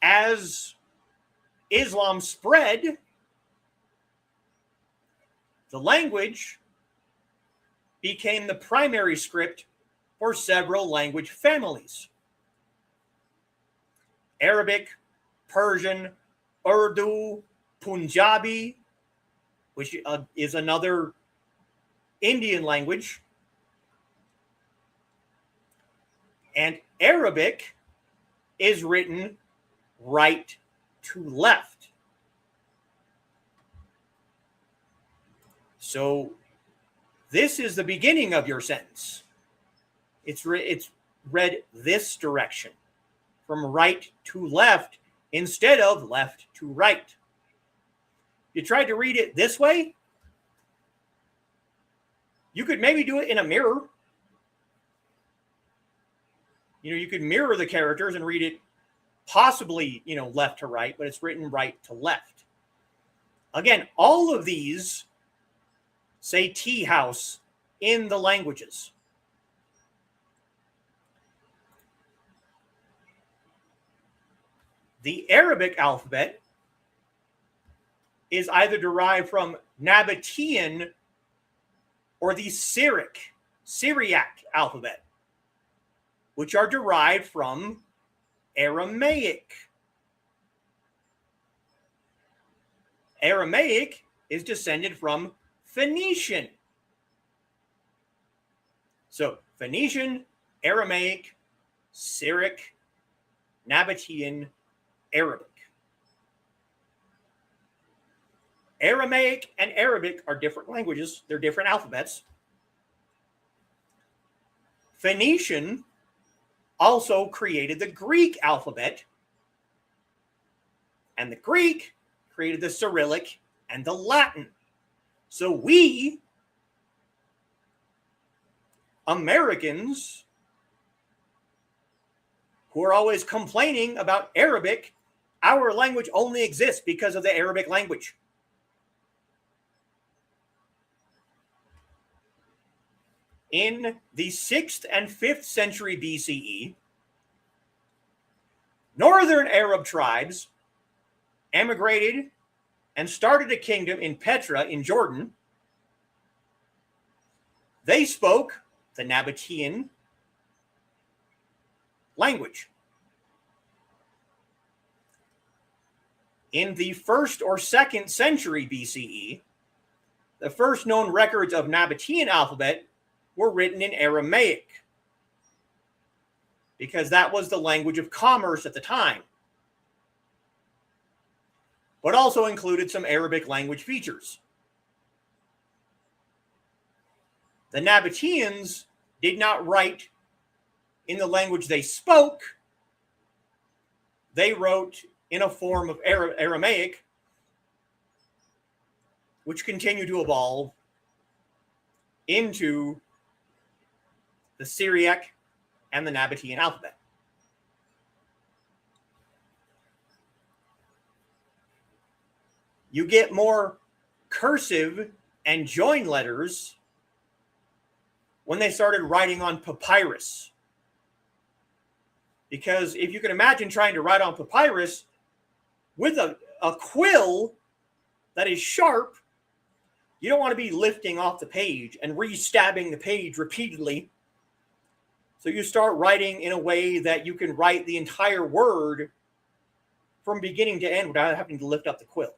As Islam spread, the language became the primary script for several language families. Arabic, Persian, Urdu, Punjabi, which is another Indian language, and Arabic is written right to left. So this is the beginning of your sentence. It's read this direction, from right to left instead of left to right. You tried to read it this way, you could maybe do it in a mirror. You could mirror the characters and read it possibly, left to right, but it's written right to left. Again, all of these say Teahouse in the languages. The Arabic alphabet is either derived from Nabatean or the Syriac alphabet, which are derived from Aramaic. Aramaic is descended from Phoenician. So Phoenician, Aramaic, Syriac, Nabatean, Arabic. Aramaic and Arabic are different languages. They're different alphabets. Phoenician also created the Greek alphabet, and the Greek created the Cyrillic and the Latin. So we, Americans, who are always complaining about Arabic, our language only exists because of the Arabic language. In the 6th and 5th century BCE, northern Arab tribes emigrated and started a kingdom in Petra in Jordan. They spoke the Nabatean language. In the 1st or 2nd century BCE, the first known records of Nabatean alphabet were written in Aramaic, because that was the language of commerce at the time, but also included some Arabic language features. The Nabateans did not write in the language they spoke. They wrote in a form of Aramaic, which continued to evolve into the Syriac and the Nabatean alphabet. You get more cursive and join letters when they started writing on papyrus. Because if you can imagine trying to write on papyrus with a quill that is sharp, you don't want to be lifting off the page and re-stabbing the page repeatedly. So you start writing in a way that you can write the entire word from beginning to end without having to lift up the quill.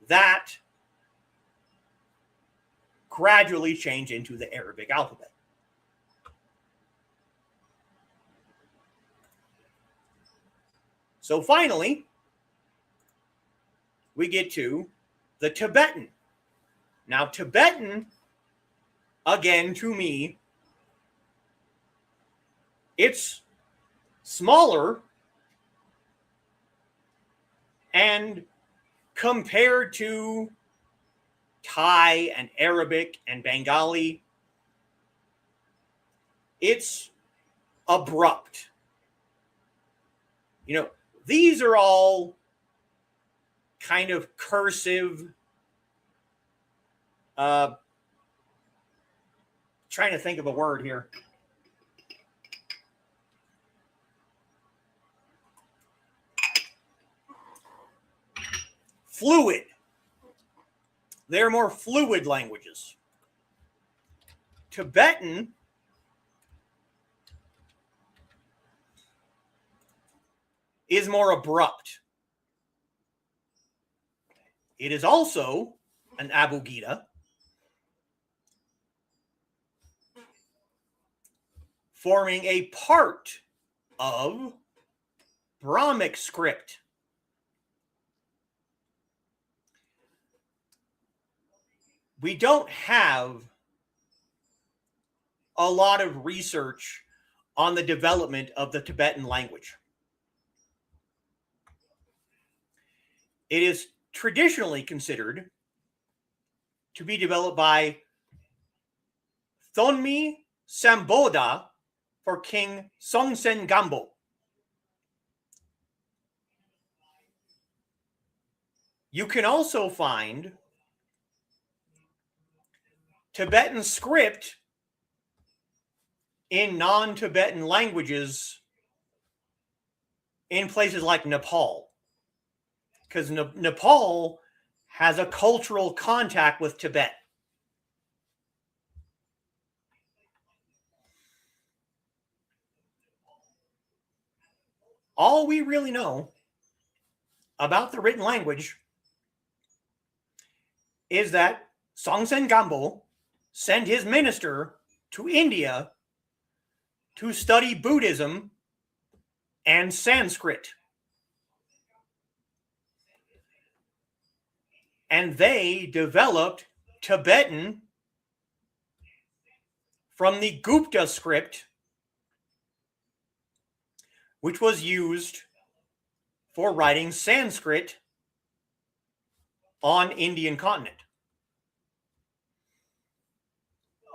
That gradually changed into the Arabic alphabet. So finally, we get to the Tibetan. Now, Tibetan, again, to me, it's smaller, and compared to Thai and Arabic and Bengali, it's abrupt. You know, these are all kind of cursive, trying to think of a word here. Fluid. They're more fluid languages. Tibetan is more abrupt. It is also an abugida, forming a part of Brahmic script. We don't have a lot of research on the development of the Tibetan language. It is traditionally considered to be developed by Thonmi Samboda for King Songtsen Gampo. You can also find Tibetan script in non-Tibetan languages in places like Nepal, because Nepal has a cultural contact with Tibet. All we really know about the written language is that Songtsen Gampo sent his minister to India to study Buddhism and Sanskrit. And they developed Tibetan from the Gupta script, which was used for writing Sanskrit on Indian continent.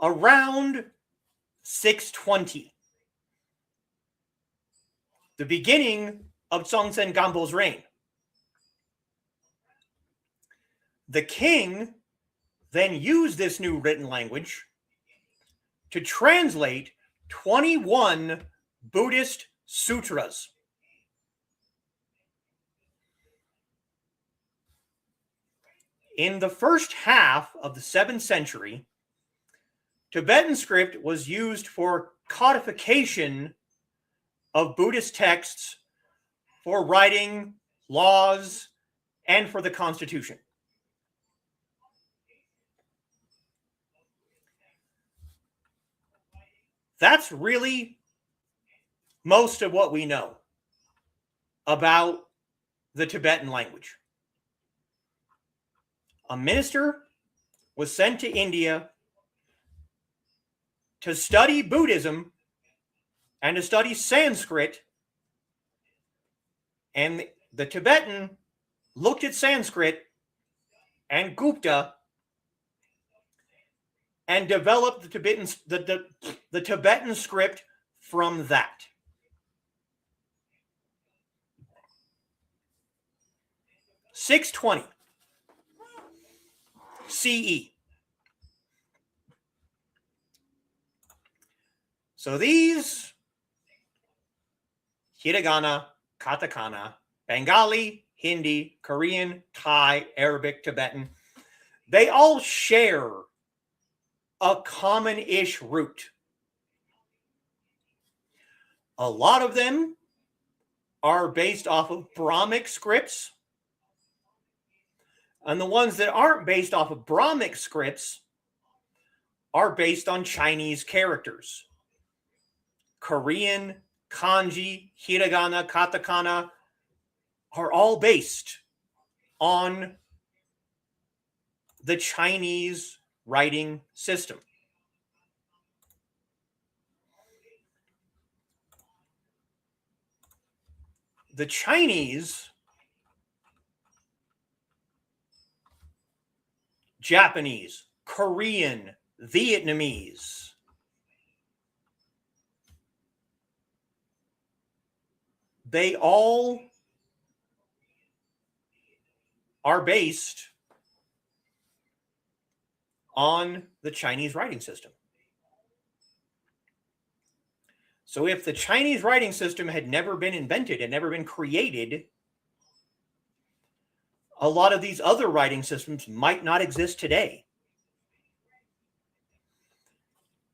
Around 620, the beginning of Songtsen Gampo's reign, the king then used this new written language to translate 21 Buddhist sutras. In the first half of the 7th century, Tibetan script was used for codification of Buddhist texts, for writing laws, and for the Constitution. That's really most of what we know about the Tibetan language. A minister was sent to India to study Buddhism and to study Sanskrit, and the Tibetan looked at Sanskrit and Gupta and developed the Tibetan script from that. (620) CE. So these hiragana, katakana, Bengali, Hindi, Korean, Thai, Arabic, Tibetan, they all share a common-ish root. A lot of them are based off of Brahmic scripts, and the ones that aren't based off of Brahmic scripts are based on Chinese characters. Korean, kanji, hiragana, katakana are all based on the Chinese writing system. The Chinese, Japanese, Korean, Vietnamese, they all are based on the Chinese writing system. So if the Chinese writing system had never been invented, had never been created, a lot of these other writing systems might not exist today.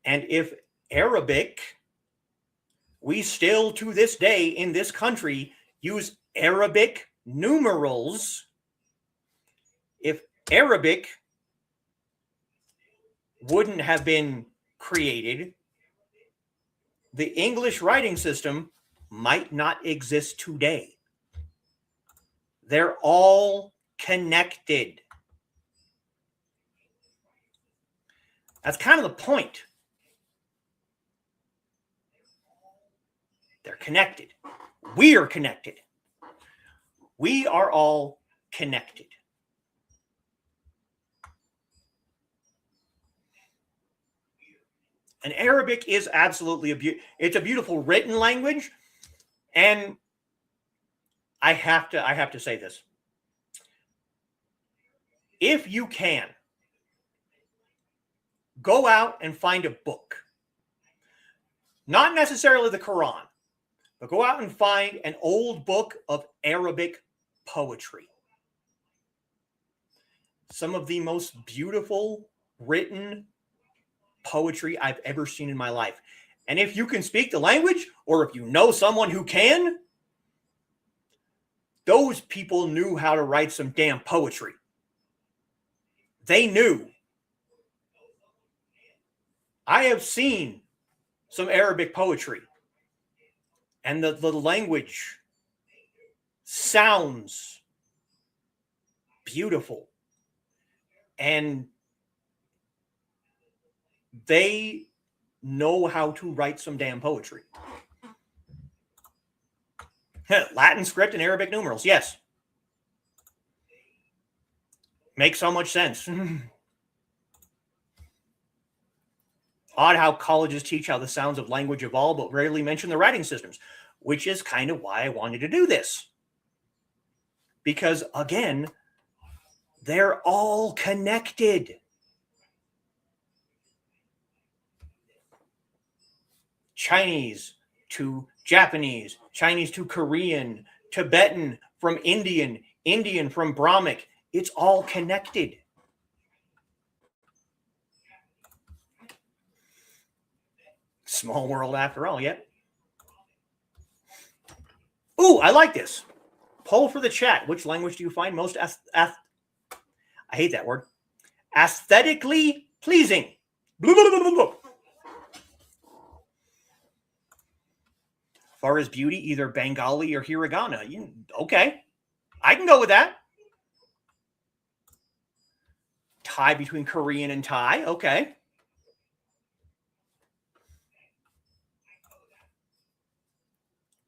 And if Arabic, we still to this day in this country use Arabic numerals. If Arabic wouldn't have been created, the English writing system might not exist today. They're all connected. That's kind of the point. They're connected. We are connected. We are all connected. And Arabic is absolutely it's a beautiful written language, and I have to say this. If you can, go out and find a book. Not necessarily the Quran, but go out and find an old book of Arabic poetry. Some of the most beautiful written poetry I've ever seen in my life. And if you can speak the language, or if you know someone who can, those people knew how to write some damn poetry. They knew. I have seen some Arabic poetry, and the language sounds beautiful. And they know how to write some damn poetry. Latin script and Arabic numerals, yes. Makes so much sense. Odd how colleges teach how the sounds of language evolve, but rarely mention the writing systems, which is kind of why I wanted to do this. Because, again, they're all connected. Chinese to Japanese, Chinese to Korean, Tibetan from Indian, Indian from Brahmic. It's all connected. Small world after all, yep. Ooh, I like this. Poll for the chat. Which language do you find most I hate that word. Aesthetically pleasing. Blah, blah, blah, blah, blah. Far as beauty, either Bengali or hiragana. Okay, I can go with that. Tie between Korean and Thai. Okay.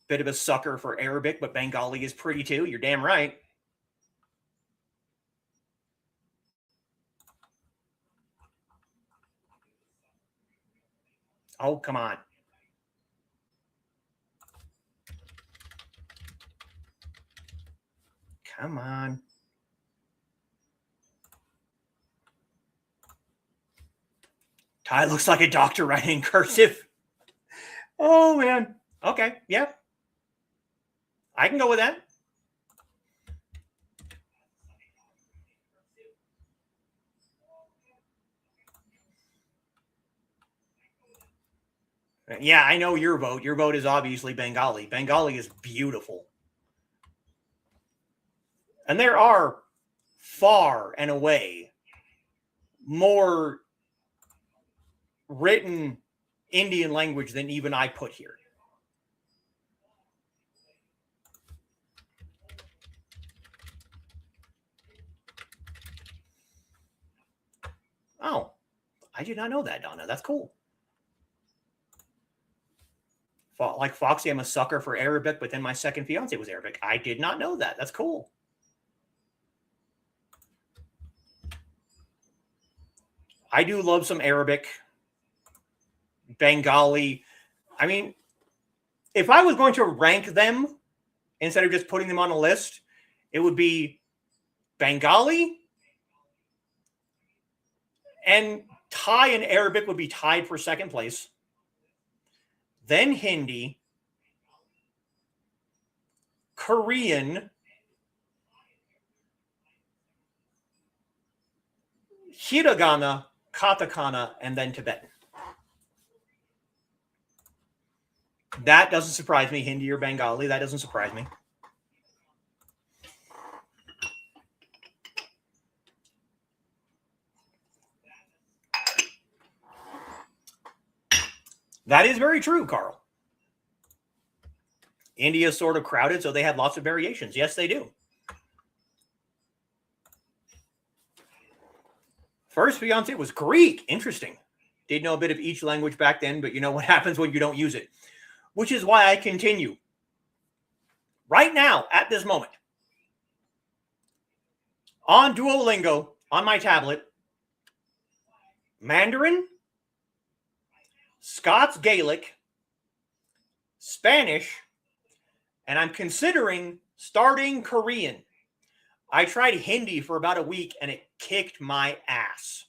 Bit of a sucker for Arabic, but Bengali is pretty too. You're damn right. Oh, come on. Come on. Ty looks like a doctor writing in cursive. Oh, man. Okay. Yeah. I can go with that. Yeah, I know your vote. Your vote is obviously Bengali. Bengali is beautiful. And there are far and away more written Indian language than even I put here. Oh, I did not know that, Donna. That's cool. Like Foxy, I'm a sucker for Arabic, but then my second fiance was Arabic. I did not know that. That's cool. I do love some Arabic, Bengali. I mean, if I was going to rank them instead of just putting them on a list, it would be Bengali and Thai and Arabic would be tied for second place. Then Hindi, Korean, Hiragana, Katakana, and then Tibetan. That doesn't surprise me. Hindi or Bengali, that doesn't surprise me. That is very true, Carl. India is sort of crowded, so they have lots of variations. Yes, they do. First fiance was Greek. Interesting. Did know a bit of each language back then, but you know what happens when you don't use it. Which is why I continue right now at this moment on Duolingo on my tablet, Mandarin, Scots Gaelic, Spanish, and I'm considering starting Korean. I tried Hindi for about a week and it kicked my ass.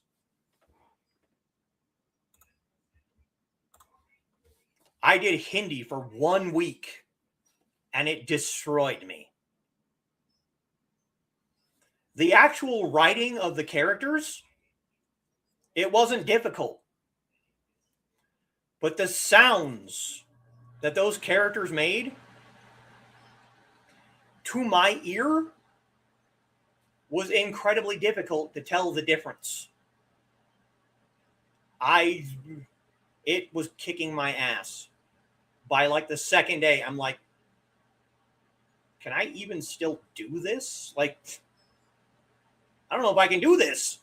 I did Hindi for 1 week and it destroyed me. The actual writing of the characters, it wasn't difficult. But the sounds that those characters made, to my ear, was incredibly difficult to tell the difference. It was kicking my ass. By like the second day, I'm like, can I even still do this? Like, I don't know if I can do this.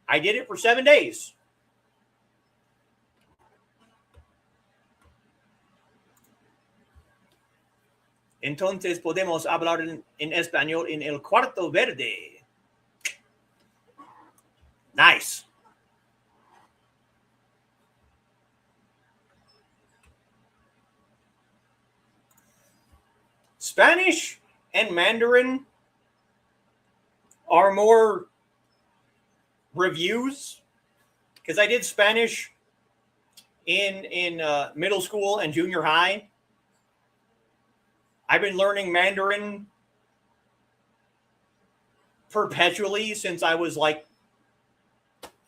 I did it for 7 days. Entonces podemos hablar en español en el cuarto verde. Nice. Spanish and Mandarin are more reviews because I did Spanish in middle school and junior high. I've been learning Mandarin perpetually since I was like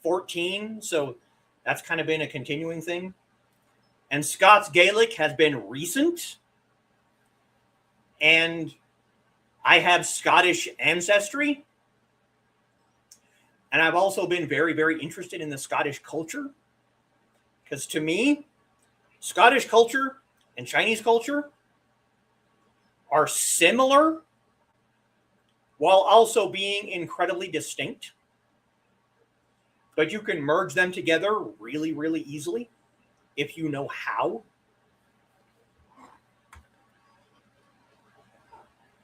14, so that's kind of been a continuing thing. And Scots Gaelic has been recent, and I have Scottish ancestry, and I've also been very, very interested in the Scottish culture, because to me, Scottish culture and Chinese culture are similar while also being incredibly distinct. But you can merge them together really, really easily if you know how.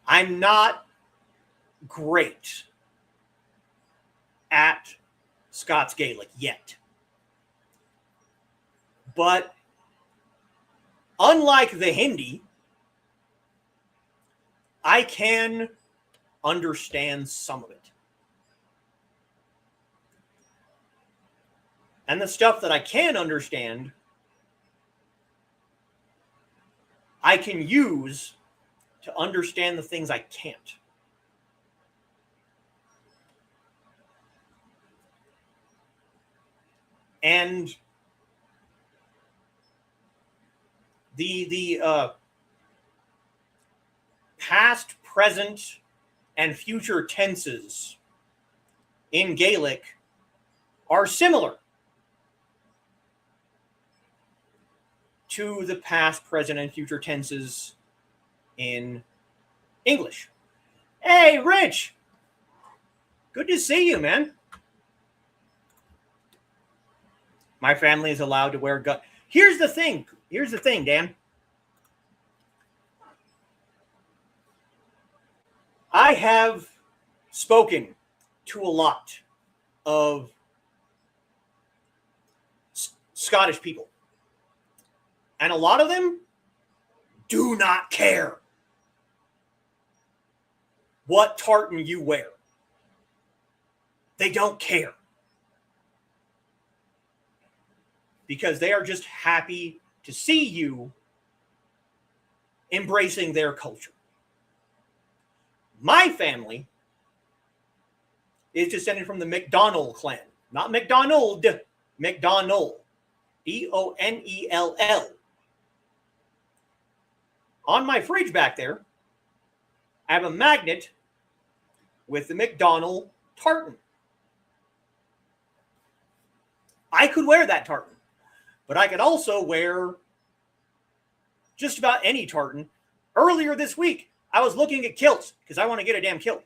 I'm not great at Scots Gaelic yet. But unlike the Hindi, I can understand some of it. And the stuff that I can understand I can use to understand the things I can't. And the past, present, and future tenses in Gaelic are similar to the past, present, and future tenses in English. Hey, Rich! Good to see you, man. My family is allowed to wear guns. Here's the thing, Dan. I have spoken to a lot of Scottish people, and a lot of them do not care what tartan you wear. They don't care, because they are just happy to see you embracing their culture. My family is descended from the MacDonald clan, not McDonald, MacDonald, Donell. On my fridge back there, I have a magnet with the MacDonald tartan. I could wear that tartan, but I could also wear just about any tartan. Earlier this week, I was looking at kilts because I want to get a damn kilt.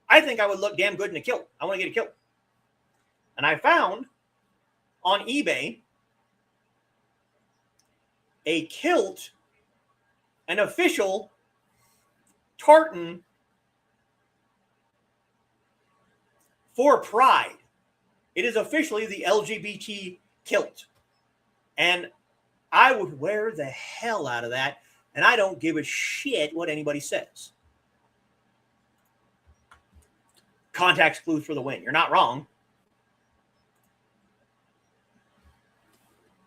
I think I would look damn good in a kilt. I want to get a kilt. And I found on eBay a kilt, an official tartan for Pride. It is officially the LGBT kilt. And I would wear the hell out of that, and I don't give a shit what anybody says. Context clues for the win. You're not wrong.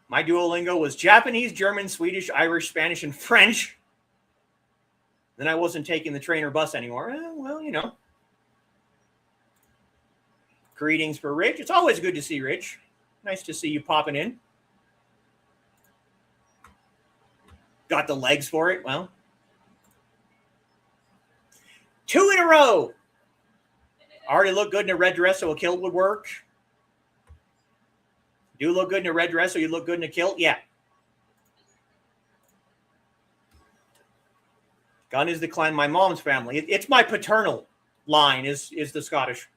My Duolingo was Japanese, German, Swedish, Irish, Spanish, and French. Then I wasn't taking the train or bus anymore. Well, you know. Greetings for Rich. It's always good to see Rich. Nice to see you popping in. Got the legs for it. Well, 2 in a row. Already look good in a red dress, so a kilt would work. Do look good in a red dress, so you look good in a kilt? Yeah. Gun is the clan, my mom's family. It's my paternal line is the Scottish.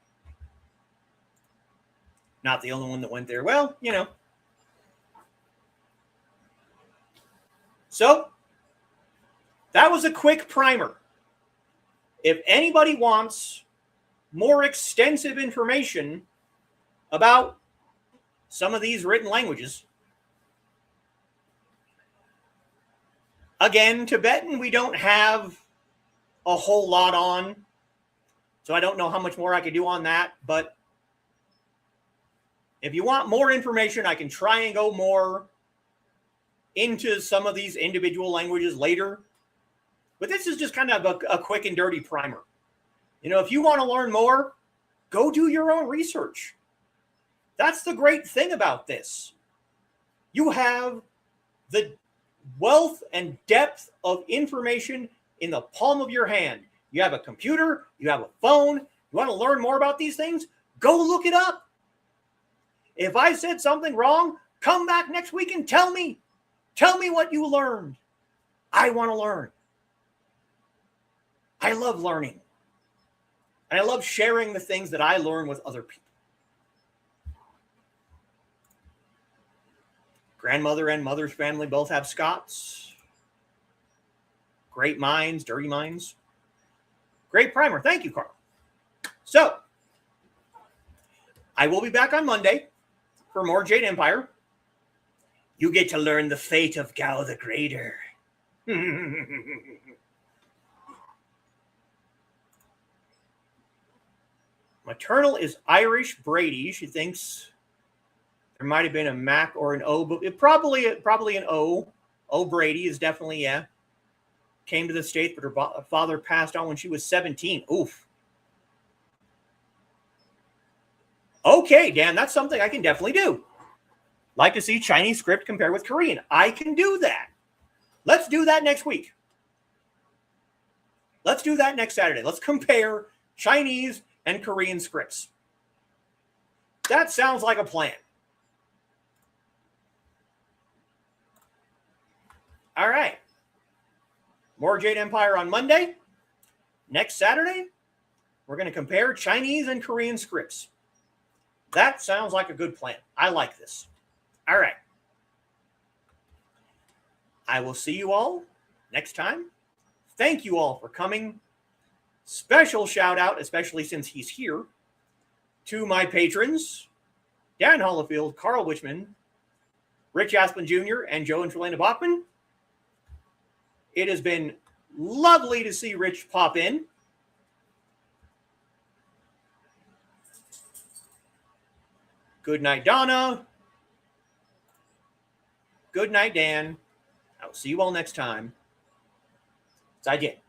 Not the only one that went there. Well, you know. So, that was a quick primer. If anybody wants more extensive information about some of these written languages, again, Tibetan, we don't have a whole lot on, so I don't know how much more I could do on that, but if you want more information, I can try and go more into some of these individual languages later. But this is just kind of a quick and dirty primer. You know, if you want to learn more, go do your own research. That's the great thing about this. You have the wealth and depth of information in the palm of your hand. You have a computer, you have a phone. You want to learn more about these things? Go look it up. If I said something wrong, come back next week and tell me. Tell me what you learned. I want to learn. I love learning. And I love sharing the things that I learn with other people. Grandmother and mother's family both have Scots. Great minds, dirty minds. Great primer. Thank you, Carl. So, I will be back on Monday for more Jade Empire. You get to learn the fate of Gao the Greater. Maternal is Irish Brady. She thinks there might have been a Mac or an O, but probably an O. O Brady is definitely, yeah. came to the States, but her father passed on when she was 17. Oof. Okay, Dan, that's something I can definitely do. Like to see Chinese script compared with Korean. I can do that. Let's do that next week. Let's do that next Saturday. Let's compare Chinese and Korean scripts. That sounds like a plan. All right. More Jade Empire on Monday. Next Saturday, we're going to compare Chinese and Korean scripts. That sounds like a good plan. I like this. All right. I will see you all next time. Thank you all for coming. Special shout out, especially since he's here, to my patrons, Dan Hollifield, Carl Wichman, Rich Asplin Jr., and Joe and Trelena Bachman. It has been lovely to see Rich pop in. Good night, Donna. Good night, Dan. I will see you all next time. 再见。